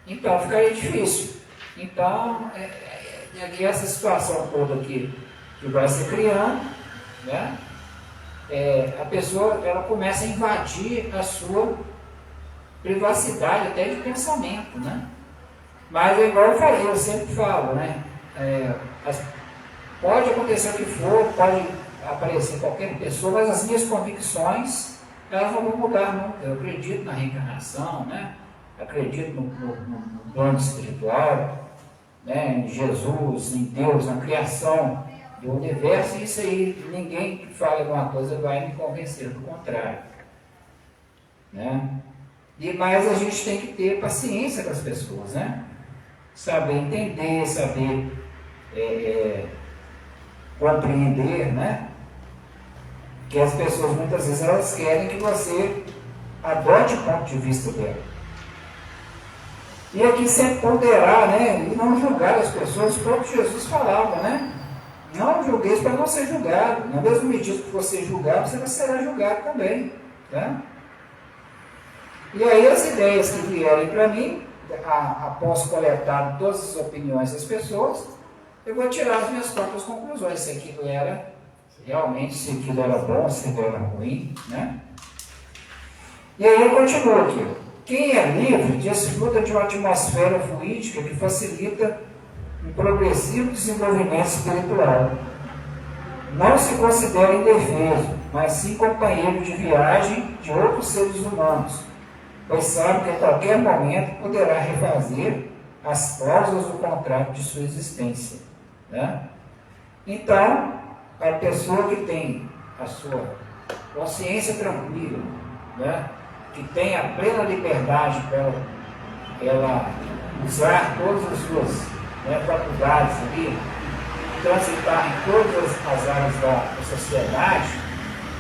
então ficaria difícil. Então, aqui essa situação toda que vai se criando, né, a pessoa ela começa a invadir a sua privacidade até de pensamento, né? Mas é igual eu sempre falo, né? Pode acontecer o que for, pode aparecer qualquer pessoa, mas as minhas convicções, elas não vão mudar nunca. Eu acredito na reencarnação, né? Acredito no plano espiritual, né? Em Jesus, em Deus, na criação do universo, e isso aí, ninguém que fale alguma coisa vai me convencer do contrário, né? Mas a gente tem que ter paciência com as pessoas, né? Saber entender, saber compreender, né? Que as pessoas muitas vezes elas querem que você adote o ponto de vista dela. E aqui sempre ponderar, né? E não julgar as pessoas. O próprio Jesus falava, né? Não julgueis para não ser julgado. Na mesma medida que você julgar, você será julgado também, tá? E aí as ideias que vierem para mim, após coletar todas as opiniões das pessoas, eu vou tirar as minhas próprias conclusões, se aquilo era realmente, se aquilo era bom, se aquilo era ruim, né? E aí eu continuo aqui. Quem é livre desfruta de uma atmosfera fluídica que facilita um progressivo desenvolvimento espiritual. Não se considera indefeso, mas sim companheiro de viagem de outros seres humanos, pois sabe que a qualquer momento poderá refazer as cláusulas do contrato de sua existência, né? Então, a pessoa que tem a sua consciência tranquila, né? Que tem a plena liberdade para ela usar todas as suas faculdades ali, transitar em todas as áreas da sociedade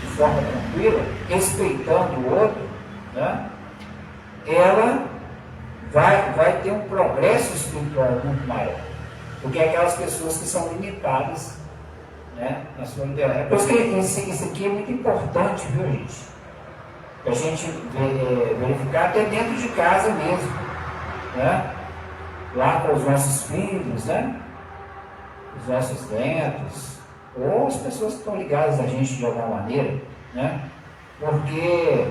de forma tranquila, respeitando o outro, né? Ela vai ter um progresso espiritual muito maior do que aquelas pessoas que são limitadas, né, na sua liberdade. Por isso que isso aqui é muito importante, viu, gente? Para a gente verificar até dentro de casa mesmo, né? Lá com os nossos filhos, né? Os nossos netos, ou as pessoas que estão ligadas a gente de alguma maneira, né? Porque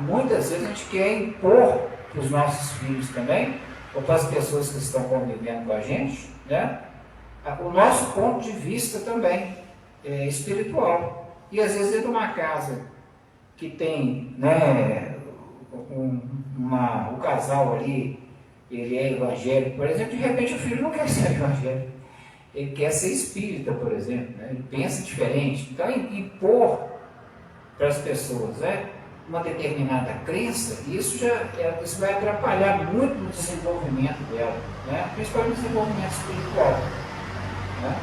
muitas vezes a gente quer impor para os nossos filhos também, ou para as pessoas que estão convivendo com a gente, né? O nosso ponto de vista também espiritual. E às vezes dentro de uma casa que tem, né, o casal ali, ele é evangélico, por exemplo, de repente o filho não quer ser evangélico, ele quer ser espírita, por exemplo, né? Ele pensa diferente. Então, impor para as pessoas, né, uma determinada crença, isso vai atrapalhar muito no desenvolvimento dela, né? Principalmente no desenvolvimento espiritual, né?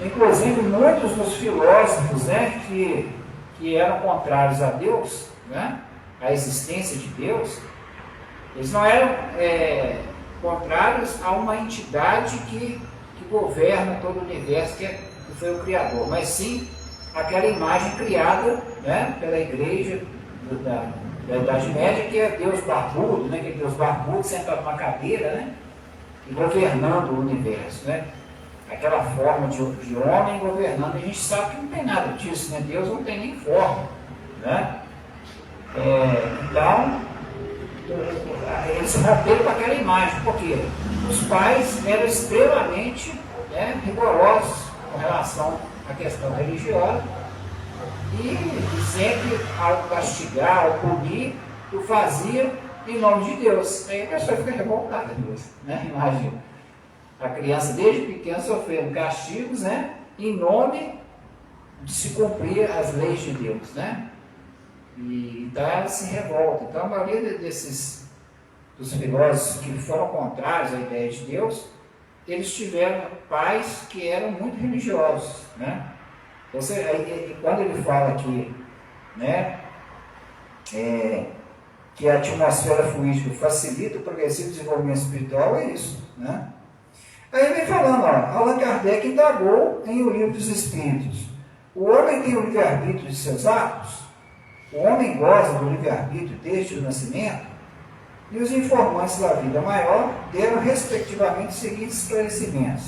Inclusive, muitos dos filósofos, né, que eram contrários a Deus, né, à existência de Deus, eles não eram contrários a uma entidade que governa todo o universo, que foi o Criador, mas sim aquela imagem criada, né, pela igreja da Idade Média, que é Deus barbudo, né, que é Deus barbudo sentado numa cadeira, né, e governando o universo, né? Aquela forma de homem governando. A gente sabe que não tem nada disso, né? Deus não tem nem forma, né? Então, eles romperam com aquela imagem, porque os pais eram extremamente rigorosos com relação à questão religiosa e sempre, ao castigar, ao punir, o fazia em nome de Deus. Aí a pessoa fica revoltada, né? Imagina. A criança desde pequena sofrendo castigos, né, em nome de se cumprir as leis de Deus, né? E então ela se revolta. Então a maioria dos filósofos que foram contrários à ideia de Deus, eles tiveram pais que eram muito religiosos, né? Quando ele fala aqui, né, que a atmosfera fluídica facilita o progressivo desenvolvimento espiritual, é isso, né? Aí vem falando, ó, Allan Kardec indagou em O Livro dos Espíritos. O homem tem o livre-arbítrio de seus atos? O homem goza do livre-arbítrio desde o nascimento? E os informantes da vida maior deram, respectivamente, os seguintes esclarecimentos.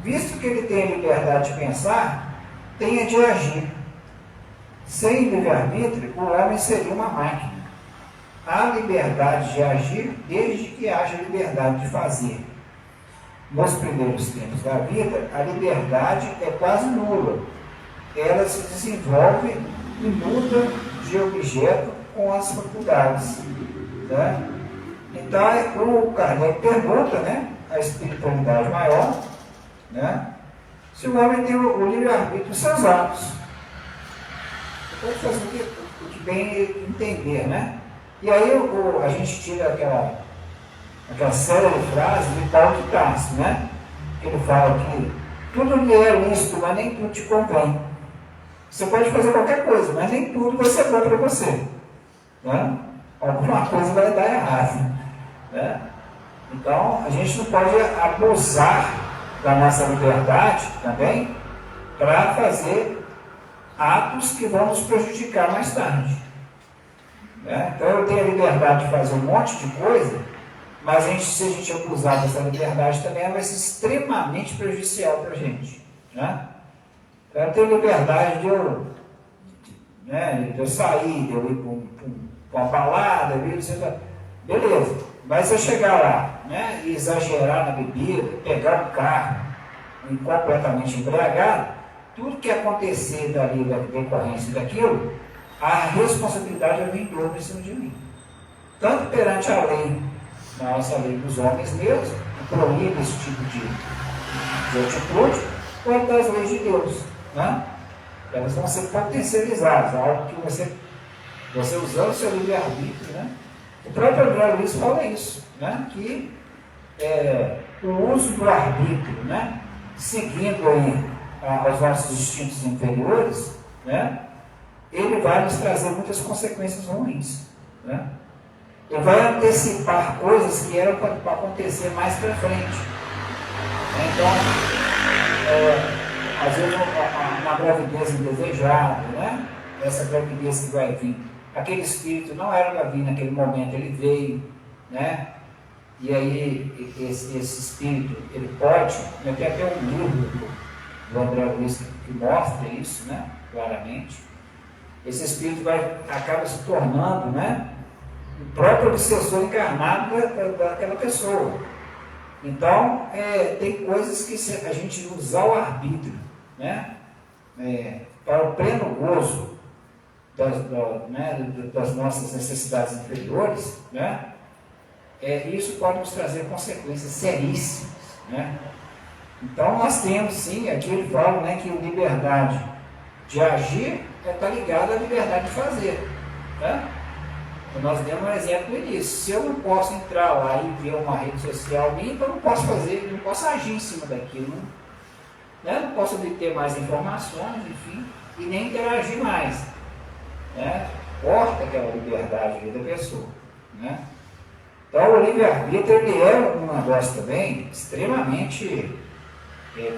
Visto que ele tem a liberdade de pensar, tem a de agir. Sem livre-arbítrio, o homem seria uma máquina. Há liberdade de agir desde que haja liberdade de fazer. Nos primeiros tempos da vida, a liberdade é quase nula. Ela se desenvolve e muda de objeto com as faculdades. Né? Então, o Kardec pergunta, né, a espiritualidade maior, né, se o homem tem o livre-arbítrio dos seus atos. Você pode fazer o que bem entender, né? E aí a gente tira aquela célebre frase de Paulo de Tarso, né? Ele fala que tudo lhe é lícito, mas nem tudo te convém. Você pode fazer qualquer coisa, mas nem tudo vai ser bom para você. Né? Alguma coisa vai dar errado. Né? Então, a gente não pode abusar da nossa liberdade também para fazer atos que vão nos prejudicar mais tarde. Né? Então, eu tenho a liberdade de fazer um monte de coisa, mas se a gente abusar dessa liberdade também, ela vai ser extremamente prejudicial para a gente. Né? Então, eu tenho liberdade de eu sair, de eu ir para uma balada, beleza. Mas se eu chegar lá, né, e exagerar na bebida, pegar um carro completamente embriagado, tudo que acontecer dali, da decorrência daquilo, a responsabilidade vai vir em dobro em cima de mim. Tanto perante a lei, na nossa lei dos homens mesmos, que proíbe esse tipo de atitude, quanto das leis de Deus. Né? Elas vão ser potencializadas, algo que você usando o seu livre-arbítrio, né? O próprio André Luiz fala isso, né? Que o uso do arbítrio, né? Seguindo aí aos nossos instintos inferiores, né? Ele vai nos trazer muitas consequências ruins. Né? Ele vai antecipar coisas que eram para acontecer mais para frente. Então, às vezes uma gravidez indesejada, né? Essa gravidez que vai vir. Aquele espírito não era para vir naquele momento, ele veio, né? E aí esse espírito, ele pode, tem até um livro do André Luiz que mostra isso, né? Claramente. Esse espírito acaba se tornando, né? O próprio obsessor encarnado daquela pessoa. Então, tem coisas que se a gente usar o arbítrio, né? Para o pleno gozo das nossas necessidades inferiores, né? Isso pode nos trazer consequências seríssimas. Né? Então, nós temos, sim, aqui ele fala, né, que a liberdade de agir está ligada à liberdade de fazer. Né? Nós demos um exemplo disso. Se eu não posso entrar lá e ver uma rede social minha, então eu não posso fazer, não posso agir em cima daquilo. Né? Não posso obter mais informações, enfim, e nem interagir mais. Né? Corta aquela liberdade da pessoa. Né? Então, o livre-arbítrio ele é um negócio também extremamente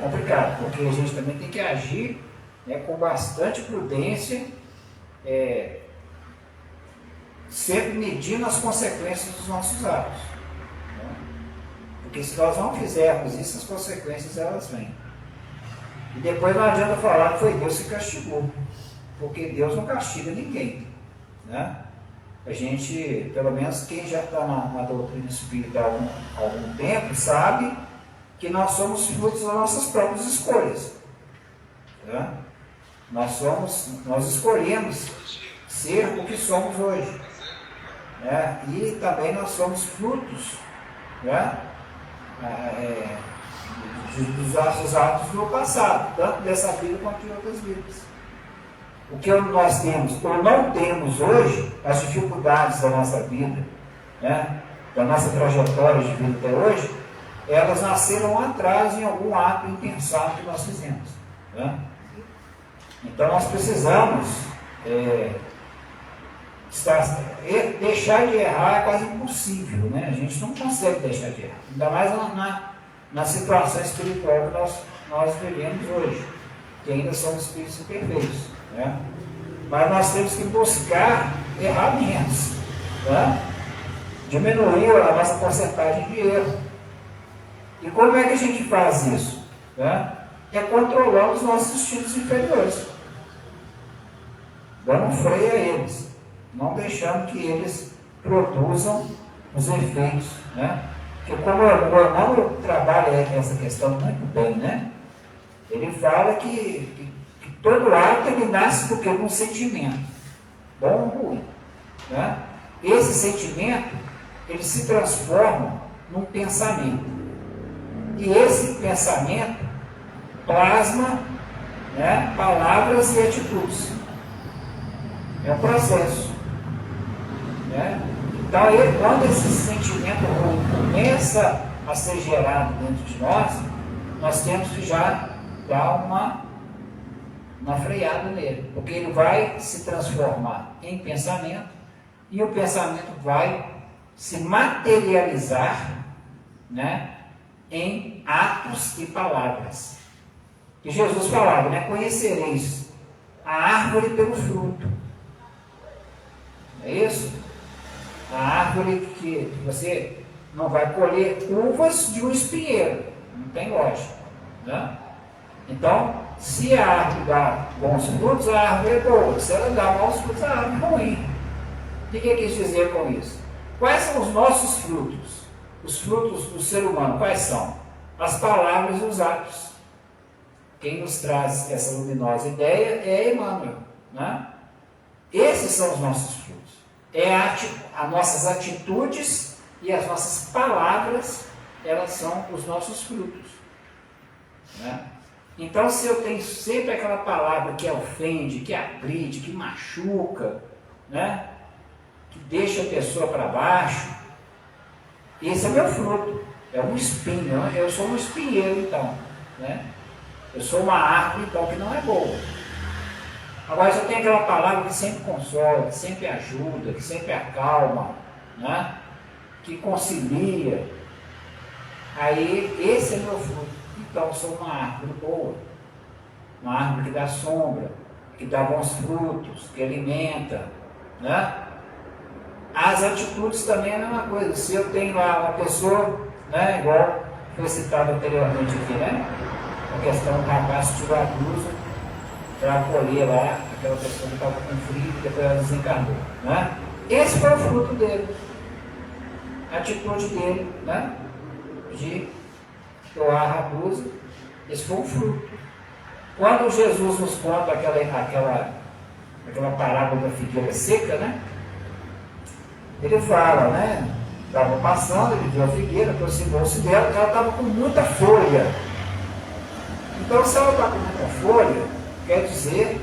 complicado, porque a gente também tem que agir, né, com bastante prudência, sempre medindo as consequências dos nossos atos. Né? Porque se nós não fizermos isso, as consequências elas vêm. E depois não adianta falar que foi Deus que castigou, porque Deus não castiga ninguém. Né? A gente, pelo menos quem já está na doutrina espírita há algum tempo, sabe que nós somos frutos das nossas próprias escolhas. Né? Nós escolhemos ser o que somos hoje. Né? E também nós somos frutos, né, dos nossos atos no passado, tanto dessa vida quanto de outras vidas. O que nós temos ou não temos hoje, as dificuldades da nossa vida, né, da nossa trajetória de vida até hoje, elas nasceram atrás em algum ato impensado que nós fizemos. Né? Então nós precisamos deixar de errar é quase impossível, né? A gente não consegue deixar de errar, ainda mais na situação espiritual que nós vivemos hoje, que ainda somos espíritos imperfeitos, né? Mas nós temos que buscar errar menos, né? Diminuir a nossa porcentagem de erro. E como é que a gente faz isso? Né? É controlando os nossos instintos inferiores, dando freio a eles, não deixando que eles produzam os efeitos, né? Porque como o irmão trabalha essa questão muito bem, né? Ele fala que todo ato ele nasce porque um sentimento, bom ou ruim, né? Esse sentimento ele se transforma num pensamento, e esse pensamento plasma, né, palavras e atitudes. É um processo, né? Então, quando esse sentimento ruim começa a ser gerado dentro de nós temos que já dar uma freada nele, porque ele vai se transformar em pensamento, e o pensamento vai se materializar, né, em atos e palavras. E Jesus falava, né, conhecereis a árvore pelo fruto. É isso? A árvore que você não vai colher uvas de um espinheiro, não tem lógica, né? Então, se a árvore dá bons frutos, a árvore é boa. Se ela dá maus frutos, a árvore é ruim. O que ele quis dizer com isso? Quais são os nossos frutos? Os frutos do ser humano, quais são? As palavras e os atos. Quem nos traz essa luminosa ideia é Emmanuel, né? Esses são os nossos frutos. As nossas atitudes e as nossas palavras, elas são os nossos frutos, né? Então, se eu tenho sempre aquela palavra que ofende, que agride, que machuca, né, que deixa a pessoa para baixo, esse é meu fruto, é um espinho, eu sou um espinheiro então, né? Eu sou uma árvore então que não é boa. Agora, se eu tenho aquela palavra que sempre consola, que sempre ajuda, que sempre acalma, né, que concilia, aí esse é meu fruto. Então, eu sou uma árvore boa, uma árvore que dá sombra, que dá bons frutos, que alimenta, né? As atitudes também é a mesma coisa. Se eu tenho lá uma pessoa, né, igual foi citado anteriormente aqui, né? A questão do rapaz que tirou a blusa para acolher lá aquela pessoa que estava com frio e depois ela desencarnou, né? Esse foi o fruto dele, a atitude dele, né? De doar a blusa, esse foi um fruto. Quando Jesus nos conta aquela parábola da figueira seca, né? Ele fala, né? Estava passando, ele viu a figueira, aproximou-se dela, ela estava com muita folha. Então, se ela está com muita folha, quer dizer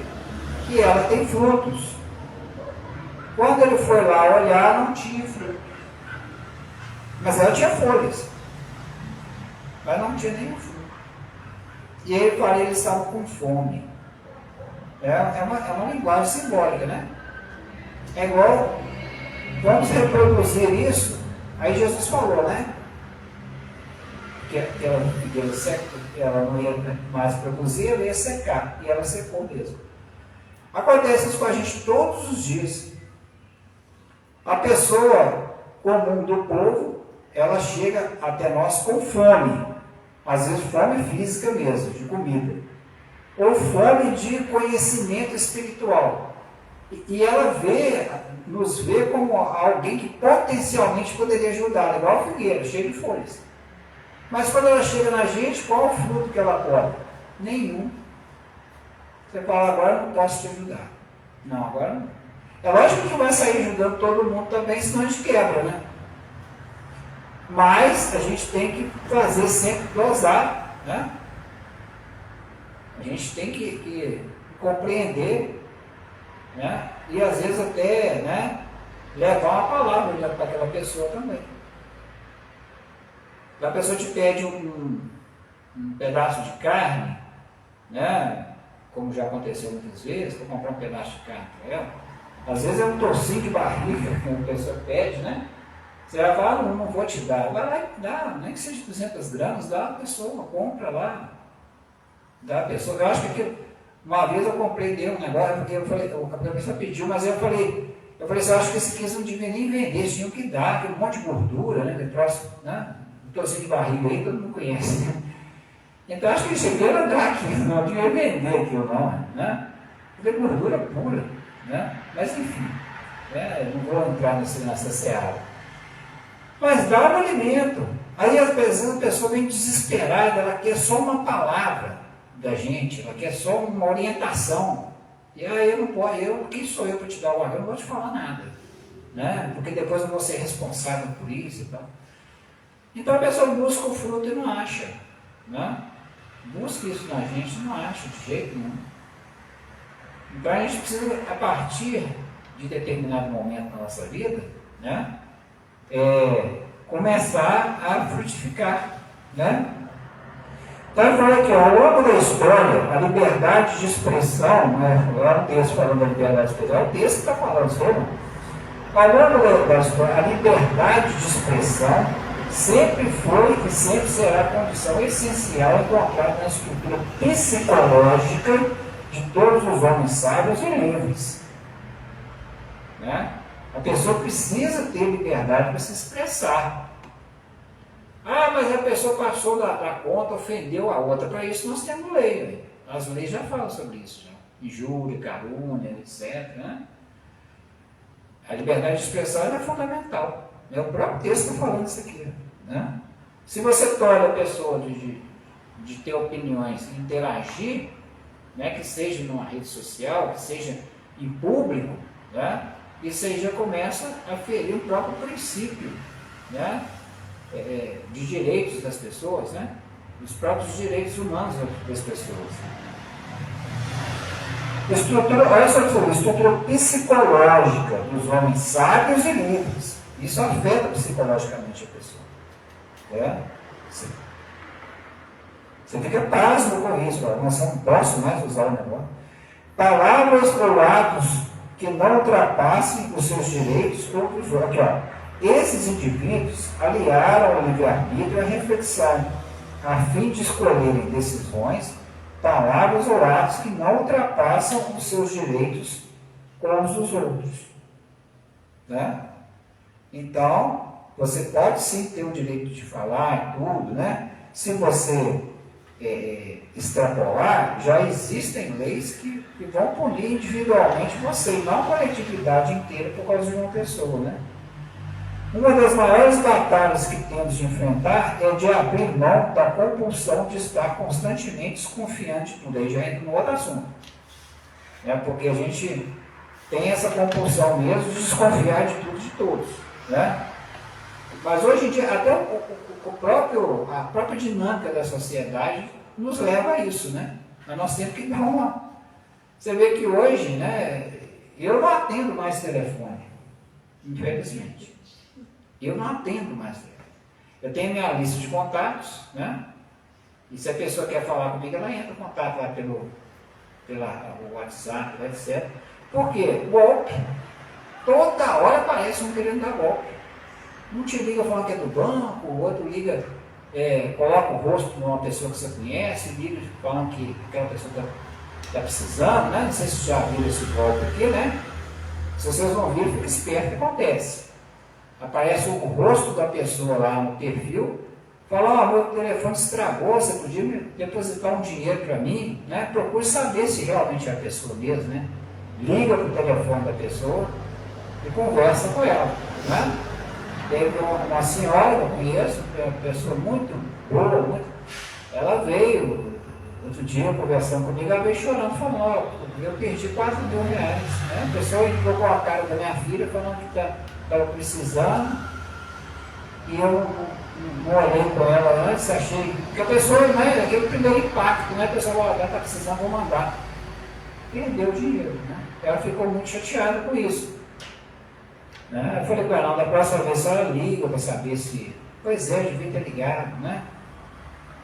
que ela tem frutos. Quando ele foi lá olhar, não tinha fruto. Mas ela tinha folhas. Mas não tinha nenhum fruto. E aí ele fala, eles estavam com fome. É uma linguagem simbólica, né? É igual, vamos reproduzir isso. Aí Jesus falou, né? Que aquela figueira seca, ela não ia mais produzir, ela ia secar. E ela secou mesmo. Acontece isso com a gente todos os dias. A pessoa comum do povo, ela chega até nós com fome. Às vezes fome física mesmo, de comida. Ou fome de conhecimento espiritual. E ela nos vê como alguém que potencialmente poderia ajudar, igual a figueira, cheia de folhas. Mas quando ela chega na gente, qual é o fruto que ela pode? Nenhum. Você fala, agora eu não posso te ajudar. Não, agora não. É lógico que não vai sair ajudando todo mundo também, senão a gente quebra, né? Mas a gente tem que fazer sempre dosar, né? A gente tem que compreender, né? E às vezes até, né, levar uma palavra para aquela pessoa também. A pessoa te pede um pedaço de carne, né? Como já aconteceu muitas vezes, vou comprar um pedaço de carne para ela. Às vezes é um torcinho de barriga que a pessoa pede, né? Você vai falar, não vou te dar. Vai lá e dá, nem que seja 200 gramas, dá a pessoa, compra lá. Dá a pessoa. Eu acho que uma vez eu comprei dele um negócio, porque eu falei, a pessoa pediu, mas eu falei assim, eu acho que esse queijo não devia nem vender, eles tinham que dar, aquele monte de gordura, né? Aquele troço, né? Um torcinho de barriga aí, todo mundo conhece. Né? Então acho que eles deveriam dar aqui, não devia vender aquilo não, né? Porque é gordura pura, né? Mas enfim, não vou entrar nessa seara. Mas dá o alimento. Aí às vezes a pessoa vem desesperada, ela quer só uma palavra da gente, ela quer só uma orientação. E aí eu não posso, quem sou eu para te dar o alimento? Eu não vou te falar nada, né? Porque depois eu vou ser responsável por isso e tal. Então a pessoa busca o fruto e não acha, né? Busca isso na gente, não acha de jeito nenhum. Então a gente precisa, a partir de determinado momento na nossa vida, né? Começar a frutificar, né? Então ele fala aqui, ao longo da história, a liberdade de expressão, né? Não é um texto falando da liberdade de expressão, é o texto que está falando isso, não? Ao longo da história, a liberdade de expressão sempre foi e sempre será a condição essencial encontrada na estrutura psicológica de todos os homens sábios e livres, né? A pessoa precisa ter liberdade para se expressar. Ah, mas a pessoa passou da conta, ofendeu a outra. Para isso nós temos lei. Né? As leis já falam sobre isso. Já. Injúria, calúnia, etc. Né? A liberdade de expressar é fundamental. O próprio texto está falando isso aqui. Né? Se você tolhe a pessoa de ter opiniões, interagir, né, que seja numa rede social, que seja em público, né? Isso aí já começa a ferir o próprio princípio, né? De direitos das pessoas, né? Os próprios direitos humanos das pessoas. Olha só que estrutura psicológica dos homens sábios e livres. Isso afeta psicologicamente a pessoa. Né? Você fica pasmo com isso, mas eu não posso mais usar o negócio. Palavras ou atos que não ultrapassem os seus direitos ou os outros. Aqui, ó. Esses indivíduos aliaram ao livre-arbítrio à reflexão, a fim de escolherem decisões, palavras ou atos que não ultrapassam os seus direitos com os dos outros. Né? Então, você pode sim ter o direito de falar e tudo, né? Se você extrapolar, já existem leis que vão punir individualmente você, e não a coletividade inteira por causa de uma pessoa, né? Uma das maiores batalhas que temos de enfrentar é de abrir mão da compulsão de estar constantemente desconfiante de tudo. Aí já entra no outro assunto. Porque a gente tem essa compulsão mesmo de desconfiar de tudo e de todos. Né? Mas hoje em dia, até a própria dinâmica da sociedade nos leva a isso. Né? Mas nós temos que dar uma... Você vê que hoje, né, eu não atendo mais telefone, infelizmente. Eu não atendo mais. Eu tenho minha lista de contatos, né? E se a pessoa quer falar comigo, ela entra em contato lá pelo WhatsApp, etc. Por quê? Golpe. Toda hora aparece um querendo dar golpe. Um te liga falando que é do banco, o outro liga, coloca o rosto de uma pessoa que você conhece, liga falando que aquela pessoa está precisando, né? Não sei se já viram esse golpe aqui, né? Se vocês não viram, fica esperto, o que acontece? Aparece o rosto da pessoa lá no perfil, fala, meu telefone estragou, você podia me depositar um dinheiro para mim, né? Procure saber se realmente é a pessoa mesmo, né? Liga para o telefone da pessoa e conversa com ela, né? Teve uma senhora, eu conheço, uma pessoa muito boa, ela veio, outro dia conversando comigo, ela veio chorando, falando, eu perdi R$4.000, né? A pessoa entrou com a cara da minha filha falando que estava precisando, e eu não olhei com ela antes, achei que a pessoa, né, aquele primeiro impacto, né, a pessoa falou, ela está precisando, vou mandar. Perdeu o dinheiro, né? Ela ficou muito chateada com isso. Né? Eu falei com ela, da próxima vez ela liga para saber se, pois é, devia ter ligado, né?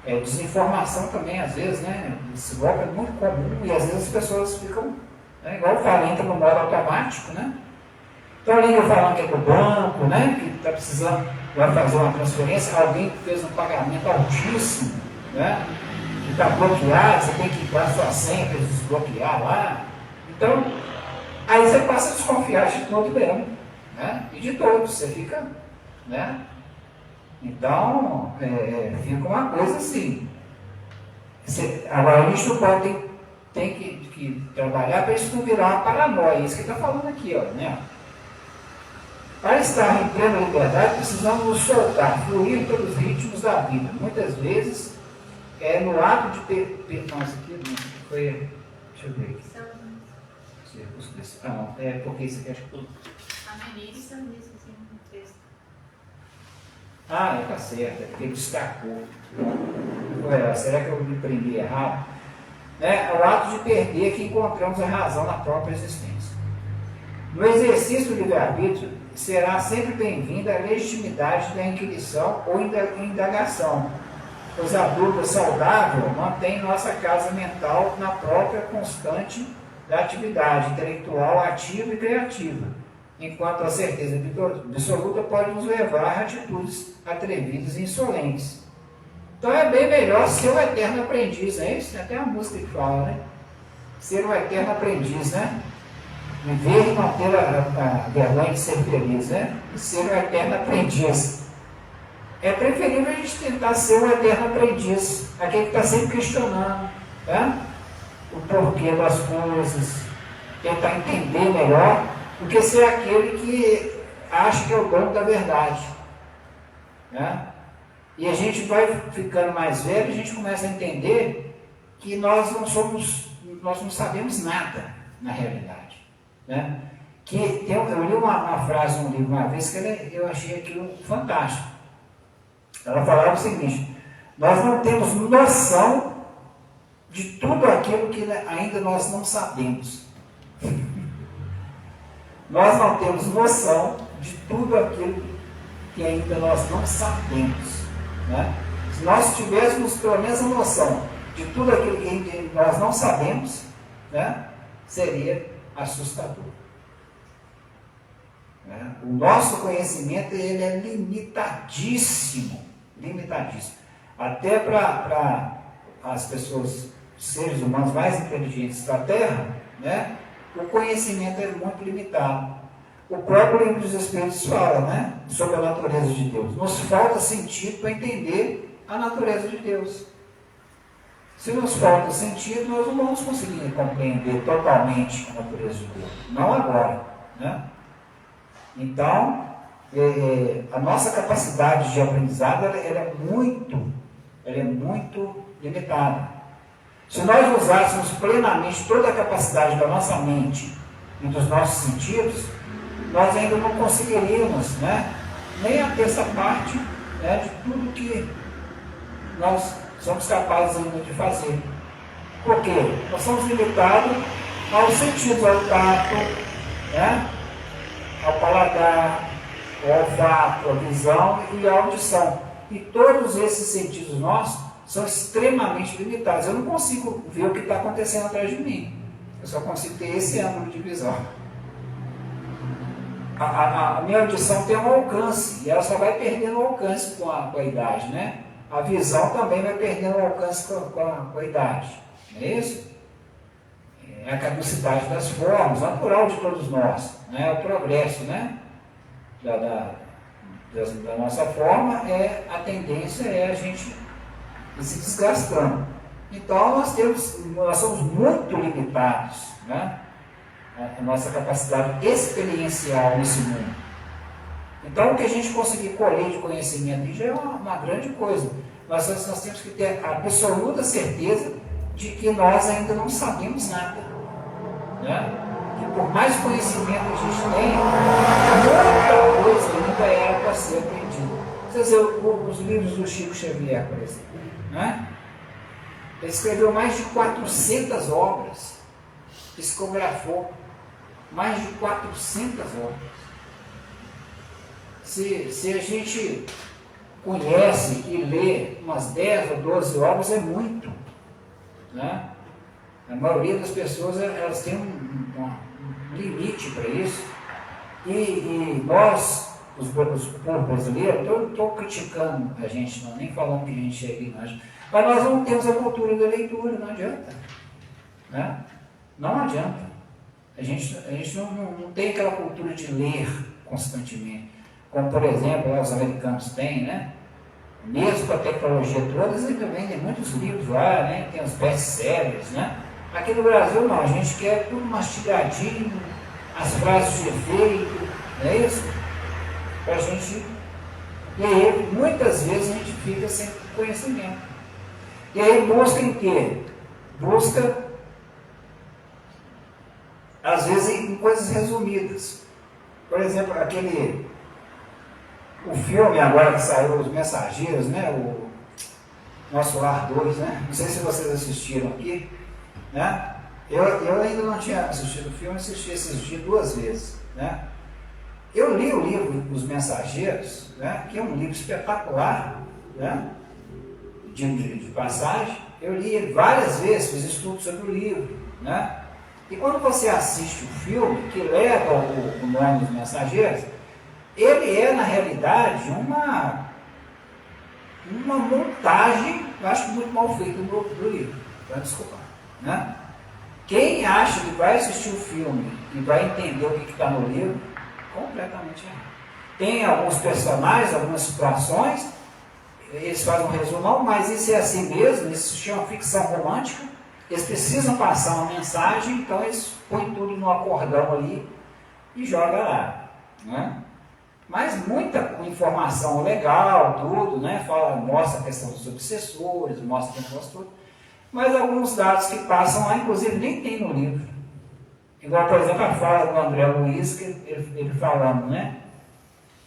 Desinformação também, às vezes, né? Esse golpe é muito comum e às vezes as pessoas ficam Né? Igual eu falo, entra no modo automático, né? Então, além de eu falar que é do banco, né? Que está precisando, vai fazer uma transferência, alguém que fez um pagamento altíssimo, né? Que está bloqueado, você tem que dar sua senha para desbloquear lá. Então, aí você passa a desconfiar de todo mesmo, né? E de todos, você fica, né? Então, fica uma coisa assim. Agora, a gente não pode, tem que trabalhar para isso não virar uma paranoia, isso que ele está falando aqui, ó, né? Para estar em plena liberdade, precisamos nos soltar, fluir pelos ritmos da vida. Muitas vezes, no ato de... Não, isso aqui não, foi... Deixa eu ver aqui. Não, porque isso aqui acho que... Tá certo, é porque ele destacou. Será que eu me prendi errado? É o ato de perder que encontramos a razão na própria existência. No exercício do livre-arbítrio, será sempre bem-vinda a legitimidade da inquisição ou indagação, pois a dúvida saudável mantém nossa casa mental na própria constante da atividade intelectual ativa e criativa, enquanto a certeza absoluta pode nos levar a atitudes atrevidas e insolentes. Então é bem melhor ser um eterno aprendiz, né? Isso tem até uma música que fala, né? Ser um eterno aprendiz, né? Viver e não ter a vergonha de ser feliz, né? E ser um eterno aprendiz. É preferível a gente tentar ser um eterno aprendiz, aquele que está sempre questionando, né? O porquê das coisas, tentar entender melhor, do que ser aquele que acha que é o dono da verdade, né? E a gente vai ficando mais velho, a gente começa a entender que nós não sabemos nada na realidade, né? Eu li uma frase num livro uma vez que eu achei aquilo fantástico. Ela falava o seguinte: nós não temos noção de tudo aquilo que ainda nós não sabemos. Nós não temos noção de tudo aquilo que ainda nós não sabemos, né? Se nós tivéssemos pelo menos a noção de tudo aquilo que ainda nós não sabemos, né, seria assustador. Né? O nosso conhecimento ele é limitadíssimo, limitadíssimo. Até para as pessoas, seres humanos mais inteligentes da Terra, né, o conhecimento é muito limitado. O próprio Livro dos Espíritos fala, né, sobre a natureza de Deus. Nos falta sentido para entender a natureza de Deus. Se nos falta sentido, nós não vamos conseguir compreender totalmente a natureza de Deus. Não agora, né? Então, a nossa capacidade de aprendizado ela é muito limitada. Se nós usássemos plenamente toda a capacidade da nossa mente e dos nossos sentidos, nós ainda não conseguiríamos, né, nem a terça parte, né, de tudo que nós somos capazes ainda de fazer. Por quê? Nós somos limitados aos sentidos, ao tato, né, ao paladar, ao olfato, à visão e à audição. E todos esses sentidos nossos são extremamente limitados. Eu não consigo ver o que está acontecendo atrás de mim. Eu só consigo ter esse ângulo de visão. A minha audição tem um alcance, e ela só vai perdendo o alcance com a idade, né? A visão também vai perdendo o alcance com a idade. Não é isso? É a caducidade das formas, natural de todos nós, né? O progresso, né? Da nossa forma, a tendência é a gente se desgastando. Então nós somos muito limitados, né? A nossa capacidade experiencial nesse mundo. Então o que a gente conseguir colher de conhecimento já é uma grande coisa. Nós temos que ter a absoluta certeza de que nós ainda não sabemos nada, né? Que por mais conhecimento que a gente tenha, muita coisa ainda era para ser aprendida. Você vê os livros do Chico Xavier, por exemplo, né? Ele escreveu mais de 400 obras, psicografou mais de 400 obras. Se a gente conhece e lê umas 10 ou 12 obras, é muito, né? A maioria das pessoas elas têm um limite para isso. E nós, os povos brasileiros, eu não estou criticando a gente, não, nem falando que a gente é ignorante, mas nós não temos a cultura da leitura, não adianta. Né? Não adianta. A gente não tem aquela cultura de ler constantemente. Como, por exemplo, os americanos têm, né? Mesmo com a tecnologia toda, eles ainda vendem muitos livros lá, né? Tem os best-sellers, né? Aqui no Brasil não, a gente quer tudo mastigadinho, as frases de efeito, não é isso? Pra gente... E aí, muitas vezes, a gente fica sem conhecimento. E aí busca em quê? Busca, às vezes, em coisas resumidas. Por exemplo, o filme agora que saiu, Os Mensageiros, né? O Nosso Lar 2, né? Não sei se vocês assistiram aqui, né? Eu ainda não tinha assistido o filme, assisti esses dias 2 vezes, né? Eu li o livro Os Mensageiros, né? Que é um livro espetacular, né? De passagem. Eu li ele várias vezes, fiz estudos sobre o livro, né? E quando você assiste o filme, que leva o nome dos Mensageiros, ele é, na realidade, uma montagem, eu acho muito mal feita do livro, para desculpar, né? Quem acha que vai assistir o filme e vai entender o que está no livro, completamente errado. Tem alguns personagens, algumas situações, eles fazem um resumão, mas isso é assim mesmo, isso se chama ficção romântica, eles precisam passar uma mensagem, então eles põem tudo no acordão ali e jogam lá, né? Mas muita informação legal, tudo, né? Mostra a questão dos obsessores, mostra o negócio todo. Mas alguns dados que passam lá, inclusive, nem tem no livro. Igual, por exemplo, a fala do André Luiz, que ele falando, né?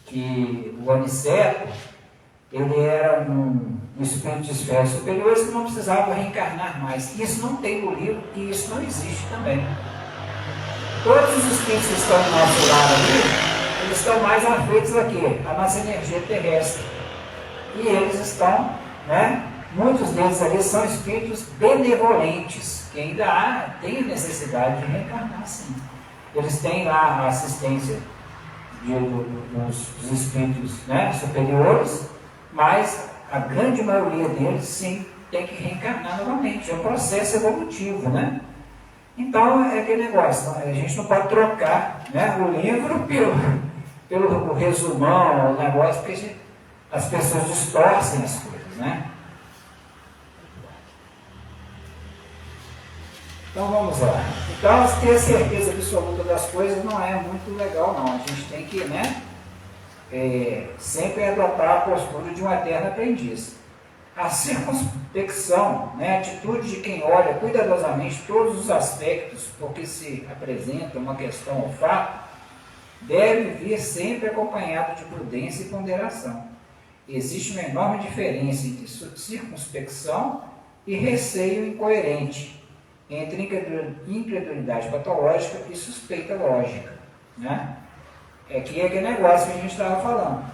Que o Aniceto, ele era um espírito de esferas superiores que não precisava reencarnar mais. Isso não tem no livro e isso não existe também. Todos os espíritos que estão no nosso lar ali, eles estão mais afeitos aqui, à nossa energia terrestre. E eles estão, né? Muitos deles ali são espíritos benevolentes, que ainda têm necessidade de reencarnar, sim. Eles têm lá a assistência dos espíritos, né, superiores, mas a grande maioria deles, sim, tem que reencarnar novamente. É um processo evolutivo, né? Então, é aquele negócio, a gente não pode trocar, né, o livro pelo resumão, o negócio, porque as pessoas distorcem as coisas, né? Então vamos lá. Então, ter certeza absoluta das coisas não é muito legal, não. A gente tem que, né, sempre adotar a postura de um eterno aprendiz. A circunspecção, né, a atitude de quem olha cuidadosamente todos os aspectos porque se apresenta uma questão ou fato, deve vir sempre acompanado de prudência e ponderação. Existe uma enorme diferença entre circunspecção e receio incoerente, entre incredulidade patológica e suspeita lógica, né? É que é aquele negócio que a gente estava falando,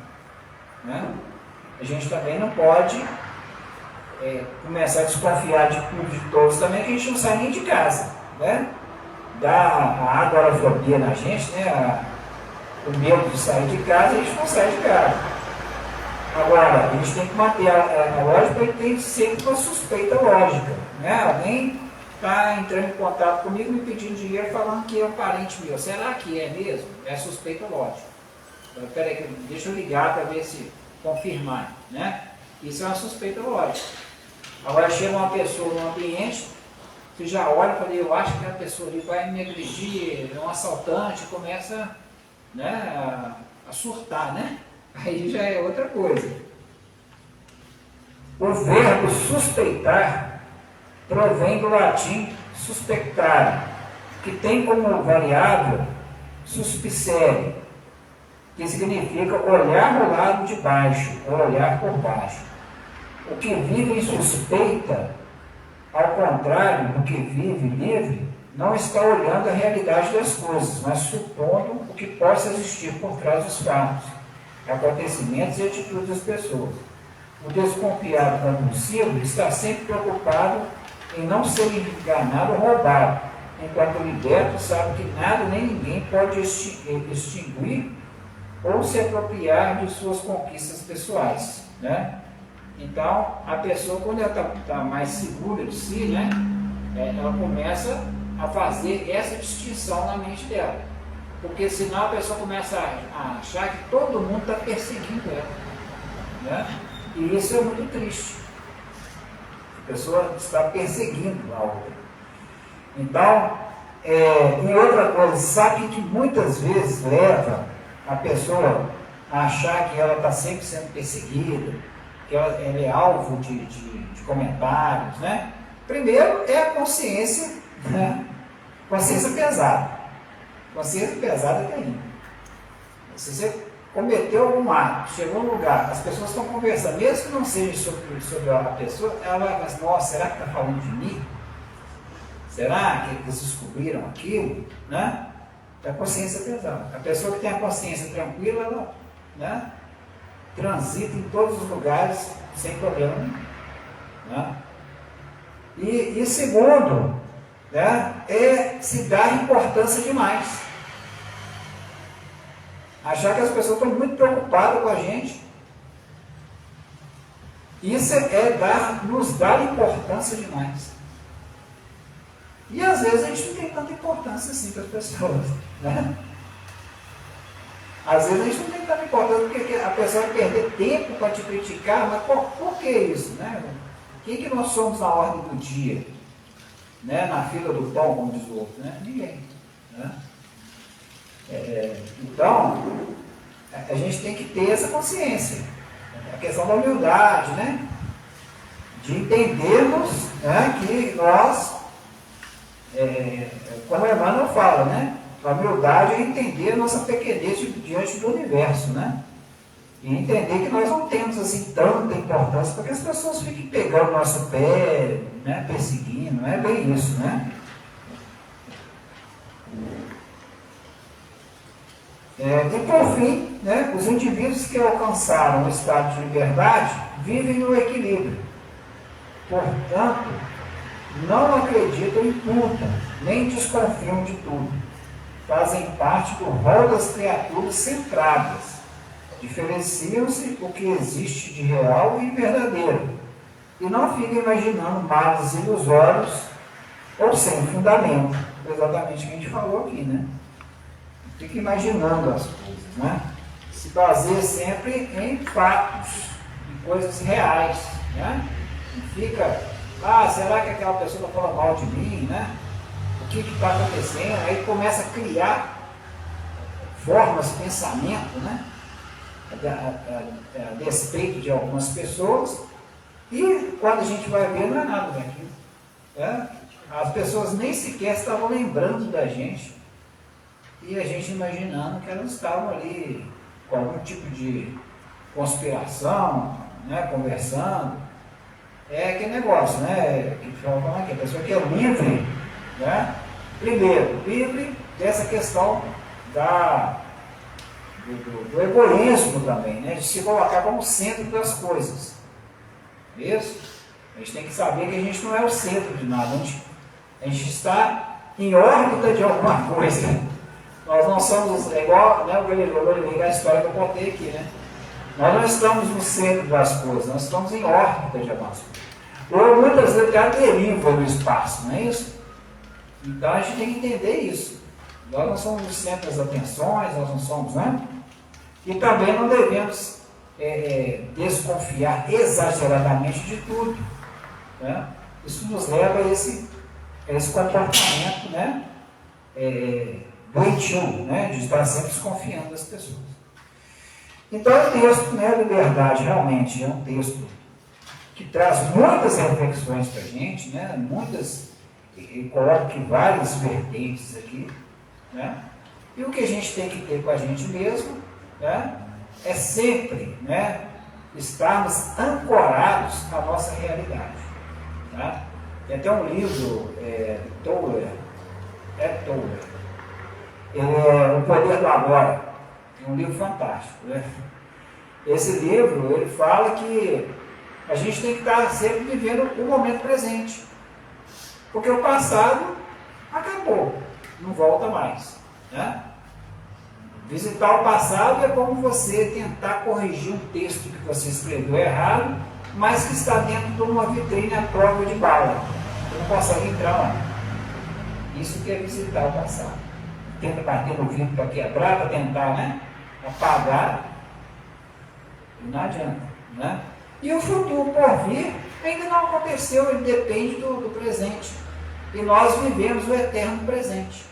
né? A gente também não pode começar a desconfiar de tudo, de todos também, que a gente não sai nem de casa, né? Dá a agorafobia na gente, né? O medo de sair de casa, a gente não sai de casa. Agora, a gente tem que manter a lógica e tem sempre uma suspeita lógica, né? Alguém está entrando em contato comigo, me pedindo dinheiro, falando que é um parente meu. Será que é mesmo? É suspeita lógica. Então, peraí, deixa eu ligar para ver se confirmar, né? Isso é uma suspeita lógica. Agora chega uma pessoa no ambiente, você já olha e fala, eu acho que aquela pessoa ali vai me agredir, é um assaltante, começa, né, a surtar, né? Aí já é outra coisa. O verbo suspeitar provém do latim suspectare, que tem como variável suspicere, que significa olhar do lado de baixo, ou olhar por baixo. O que vive em suspeita, ao contrário do que vive livre, não está olhando a realidade das coisas, mas supondo o que possa existir por trás dos fatos, acontecimentos e atitudes das pessoas. O desconfiado compulsivo está sempre preocupado em não ser enganado ou roubado, enquanto liberto, sabe que nada nem ninguém pode extinguir ou se apropriar de suas conquistas pessoais, né? Então, a pessoa, quando ela está mais segura de si, né, ela começa a fazer essa distinção na mente dela. Porque senão a pessoa começa a achar que todo mundo está perseguindo ela, né? E isso é muito triste. A pessoa está perseguindo a outra. Então, e outra coisa, sabe que muitas vezes leva a pessoa a achar que ela está sempre sendo perseguida, que ela é alvo de comentários, né? Primeiro é a consciência, né? Consciência pesada. Consciência pesada é terrível. Se você cometeu algum ato, chegou num lugar, as pessoas estão conversando, mesmo que não seja sobre a pessoa, ela vai pensar, nossa, será que está falando de mim? Será que eles descobriram aquilo? Né? É a consciência pesada. A pessoa que tem a consciência tranquila, ela, né, transita em todos os lugares sem problema nenhum. Né? E segundo, né, é se dar importância demais. Achar que as pessoas estão muito preocupadas com a gente. Isso nos dar importância demais. E às vezes a gente não tem tanta importância assim para as pessoas. Né? Às vezes a gente não tem tanta importância porque a pessoa vai perder tempo para te criticar, mas por que isso? Né? Quem que nós somos na ordem do dia? Né? Na fila do pão, como diz o outro? Né? Ninguém. Né? Então, a gente tem que ter essa consciência. A questão da humildade, né? De entendermos, né, que nós, como a Emmanuel fala, né? A humildade é entender a nossa pequenez diante do universo, né? E entender que nós não temos assim tanta importância para que as pessoas fiquem pegando nosso pé, né, perseguindo, não é bem isso, né? E por fim, né, os indivíduos que alcançaram o estado de liberdade vivem no equilíbrio. Portanto, não acreditam em tudo, nem desconfiam de tudo. Fazem parte do rol das criaturas centradas. Diferenciam-se o que existe de real e verdadeiro. E não ficam imaginando males ilusórios ou sem fundamento. Exatamente o que a gente falou aqui, né? Fica imaginando as coisas, né? Se baseia sempre em fatos, em coisas reais, né? Não fica, será que aquela pessoa está falando mal de mim, né? O que está acontecendo? Aí começa a criar formas de pensamento, né? A despeito de algumas pessoas, e quando a gente vai ver, não é nada daquilo. Né? As pessoas nem sequer estavam lembrando da gente. E a gente imaginando que elas estavam ali com algum tipo de conspiração, né, conversando. É aquele negócio, né? Que fala que a pessoa que é livre, né? Primeiro, livre dessa questão do egoísmo também, né? De se colocar como centro das coisas. Isso? A gente tem que saber que a gente não é o centro de nada. A gente está em órbita de alguma coisa. Nós não somos, igual, né, eu vou ligar a história que eu contei aqui, né? Nós não estamos no centro das coisas, nós estamos em órbita de algumas coisas. Ou muitas vezes a deriva no espaço, não é isso? Então a gente tem que entender isso. Nós não somos o centro das atenções, nós não somos, né? E também não devemos desconfiar exageradamente de tudo. Né? Isso nos leva a esse comportamento, né? Doentio, né? De estar sempre desconfiando das pessoas. Então o texto, né, Liberdade, realmente é um texto que traz muitas reflexões para a gente, né? Muitas, e coloca aqui várias vertentes aqui, né? E o que a gente tem que ter com a gente mesmo, né, é sempre, né, estarmos ancorados à nossa realidade. Tá? Tem até um livro, Toller, O Poder do Agora, é um livro fantástico. Né? Esse livro, ele fala que a gente tem que estar sempre vivendo o momento presente. Porque o passado acabou, não volta mais. Né? Visitar o passado é como você tentar corrigir um texto que você escreveu errado, mas que está dentro de uma vitrine à prova de bala. Você não consegue entrar lá. Isso que é visitar o passado. Tenta bater no vidro para quebrar, para tentar, né, apagar, e não adianta. Né? E o futuro por vir ainda não aconteceu, ele depende do presente. E nós vivemos o eterno presente.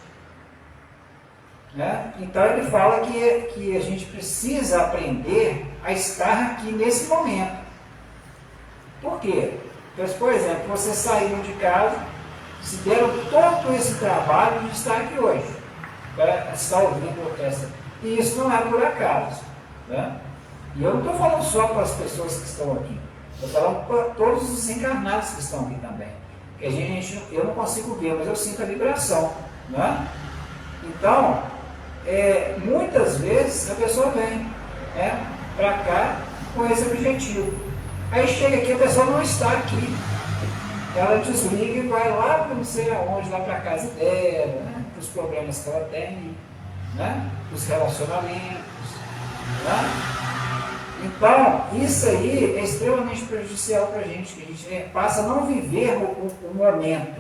Né? Então ele fala que a gente precisa aprender a estar aqui nesse momento. Por quê? Então, por exemplo, vocês saíram de casa, se deram todo esse trabalho de estar aqui hoje, para estar ouvindo essa. E isso não é por acaso. Né? E eu não estou falando só para as pessoas que estão aqui, estou falando para todos os encarnados que estão aqui também. Que eu não consigo ver, mas eu sinto a vibração. Né? Então, muitas vezes a pessoa vem para cá com esse objetivo. Aí chega aqui, a pessoa não está aqui. Ela desliga e vai lá para não sei aonde, lá para a casa dela, né? Para os problemas que ela tem, né? Os relacionamentos. Né? Então, isso aí é extremamente prejudicial para a gente, que a gente passa a não viver o momento.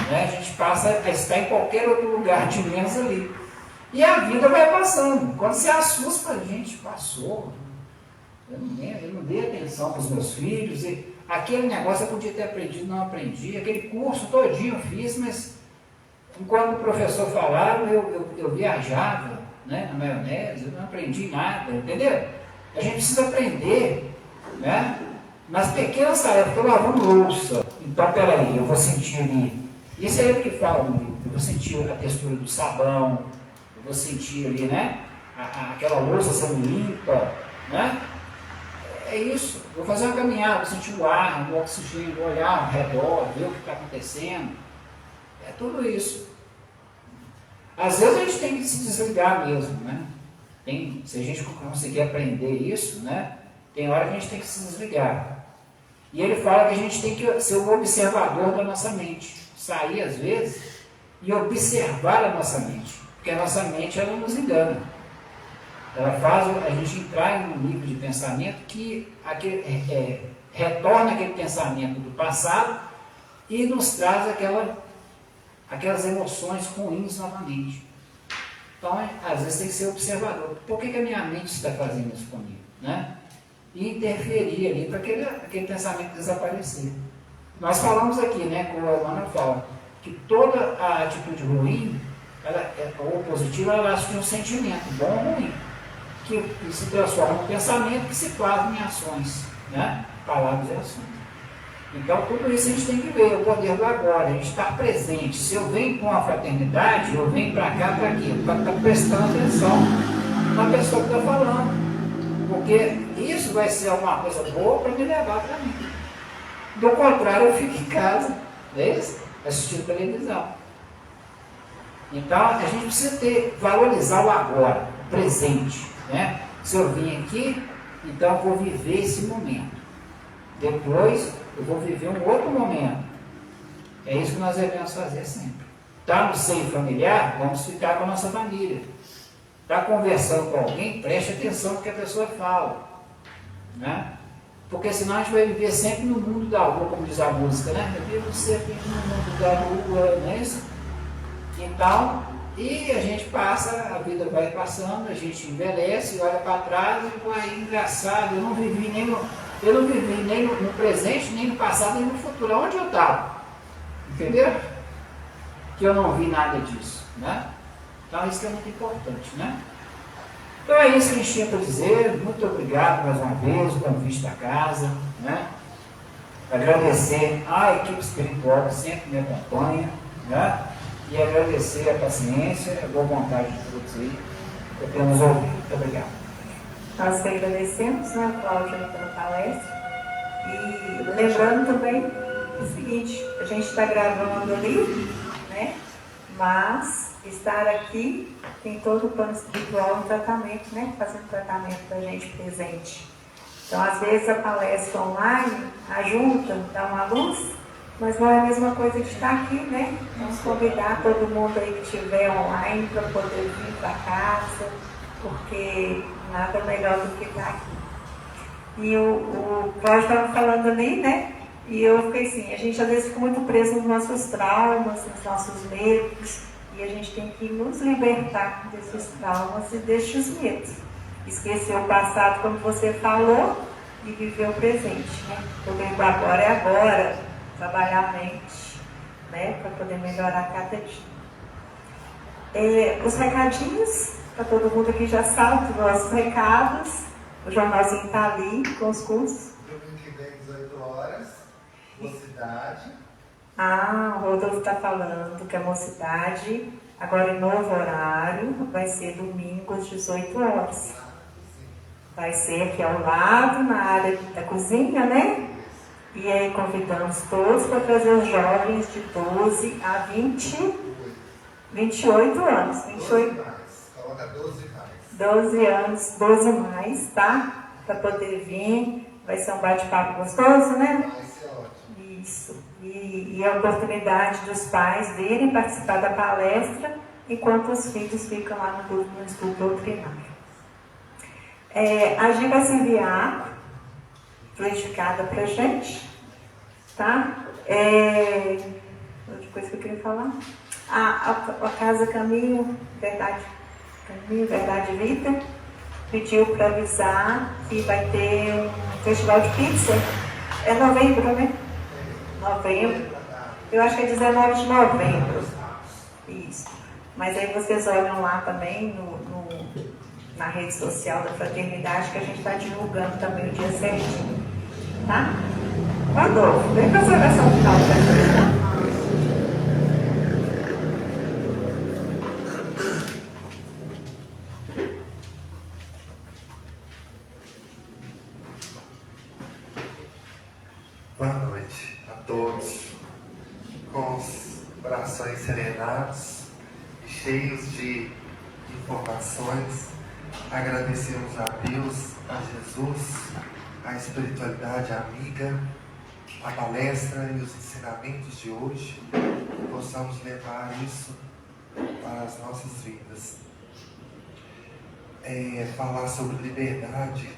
Né? A gente passa a estar em qualquer outro lugar de menos ali. E a vida vai passando. Quando você assusta, a gente passou. Eu não dei atenção para os meus filhos. E aquele negócio eu podia ter aprendido, não aprendi. Aquele curso todinho eu fiz, mas enquanto o professor falava, eu viajava, né, na maionese, eu não aprendi nada, entendeu? A gente precisa aprender, né, nas pequenas tarefas. Estou lavando louça. Então, peraí, eu vou sentir ali. Isso é ele que fala no livro. Eu vou sentir a textura do sabão, eu vou sentir ali, né, aquela louça sendo limpa, né? É isso. Vou fazer uma caminhada, vou sentir o ar, o oxigênio, vou olhar ao redor, ver o que está acontecendo. É tudo isso. Às vezes a gente tem que se desligar mesmo, né? Se a gente conseguir aprender isso, né? Tem hora que a gente tem que se desligar. E ele fala que a gente tem que ser o observador da nossa mente. Sair às vezes e observar a nossa mente. Porque a nossa mente, ela nos engana. Ela faz a gente entrar em um nível de pensamento que retorna aquele pensamento do passado e nos traz aquelas emoções ruins novamente. Então, às vezes tem que ser observador. Por que a minha mente está fazendo isso comigo? Né? E interferir ali para aquele pensamento desaparecer. Nós falamos aqui, né, como a Ana fala, que toda a atitude ruim, ou positiva, ela assume um sentimento, bom ou ruim, que se transforma em pensamento que se plasma em ações, né? Palavras e ações. Então, tudo isso a gente tem que ver, o poder do agora, a gente está presente. Se eu venho com a fraternidade, eu venho para cá para quê? Para estar prestando atenção na pessoa que está falando. Porque isso vai ser alguma coisa boa para me levar para mim. Do contrário, eu fico em casa, assistindo televisão. Então, a gente precisa valorizar o agora, o presente. Né? Se eu vim aqui, então eu vou viver esse momento. Depois eu vou viver um outro momento. É isso que nós devemos fazer sempre. Está no seio familiar, vamos ficar com a nossa família. Está conversando com alguém, preste atenção no que a pessoa fala. Né? Porque senão a gente vai viver sempre no mundo da lua, como diz a música, né? Eu vivo sempre no mundo da lua, não é isso? Então, e a gente passa, a vida vai passando, a gente envelhece, olha para trás e vai, engraçado, eu não vivi nem no presente, nem no passado, nem no futuro. Onde eu estava? Entendeu? Que eu não vi nada disso, né? Então isso é muito importante, né? Então é isso que a gente tinha para dizer. Muito obrigado mais uma vez, o convite da casa, né? Agradecer à equipe espiritual que sempre me acompanha, né? E agradecer a paciência, a boa vontade de todos aí, por ter nos ouvido. Muito obrigado. Nós que agradecemos, né, Cláudia, pela palestra. E lembrando também o seguinte, a gente está gravando ali, né? Mas estar aqui tem todo o plano espiritual no tratamento, né? Fazendo tratamento da gente presente. Então, às vezes a palestra online ajunta, dá uma luz, Mas não é a mesma coisa de estar aqui, né? Vamos convidar todo mundo aí que estiver online para poder vir para casa, porque nada melhor do que estar aqui. E o Cláudio estava falando ali, né? E eu fiquei assim, a gente às vezes fica muito preso nos nossos traumas, nos nossos medos, e a gente tem que nos libertar desses traumas e desses medos. Esquecer o passado, como você falou, e viver o presente, né? O agora é agora, trabalhar a mente, né? Para poder melhorar cada dia. Os recadinhos, para todo mundo que já sabe os nossos recados, o jornalzinho está ali com os cursos. Domingo que vem, 18 horas, Mocidade. O Rodolfo está falando que a Mocidade, agora em novo horário, vai ser domingo às 18 horas. Vai ser aqui ao lado, na área da cozinha, né? E aí convidamos todos para trazer os jovens de 12 a 28 anos. 28, 12 mais. Coloca 12 mais. 12 anos, 12 mais, tá? Para poder vir. Vai ser um bate-papo gostoso, né? Vai ser ótimo. Isso. E a oportunidade dos pais virem participar da palestra enquanto os filhos ficam lá no estudo doutrinário. A gente vai se enviar fluidificada pra gente, tá? Outra coisa que eu queria falar. A Casa Caminho, Verdade e Vida, pediu para avisar que vai ter um festival de pizza. É novembro, né? Novembro. Eu acho que é 19 de novembro. Isso. Mas aí vocês olham lá também na rede social da Fraternidade, que a gente está divulgando também o dia certinho. Tá? Rodolfo, vem para essa oração final da gente. Boa noite a todos, com os corações serenados e cheios de informações. Agradecemos a Deus, a Jesus, a espiritualidade amiga, a palestra e os ensinamentos de hoje, que possamos levar isso para as nossas vidas. Falar sobre liberdade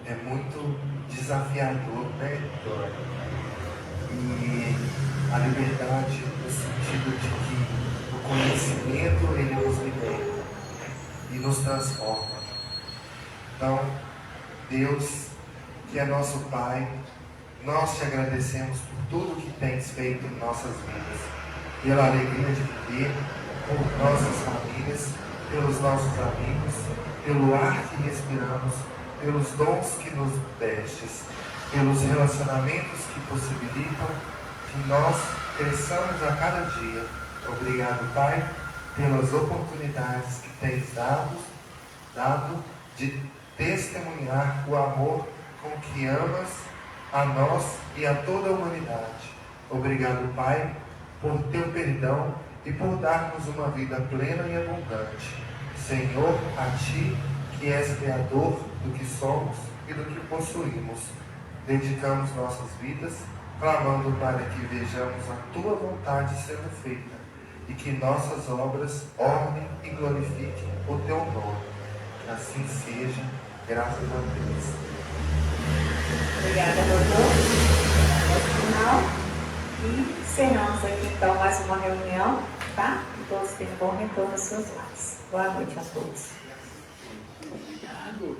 é muito desafiador, né? E a liberdade no sentido de que o conhecimento ele nos liberta e nos transforma. Então, Deus, que é nosso Pai, nós te agradecemos por tudo que tens feito em nossas vidas, pela alegria de viver, por nossas famílias, pelos nossos amigos, pelo ar que respiramos, pelos dons que nos destes, pelos relacionamentos que possibilitam que nós cresçamos a cada dia. Obrigado, Pai, pelas oportunidades que tens dado de testemunhar o amor com que amas a nós e a toda a humanidade. Obrigado, Pai, por teu perdão e por dar-nos uma vida plena e abundante. Senhor, a Ti, que és Criador do que somos e do que possuímos, dedicamos nossas vidas, clamando para que vejamos a Tua vontade sendo feita e que nossas obras ornem e glorifiquem o Teu nome. Assim seja, graças a Deus. Obrigada, Rodolfo. Final. E encerramos aqui então mais uma reunião, tá? Que todos tenham bom retorno aos seus lares. Boa noite a todos. Obrigado.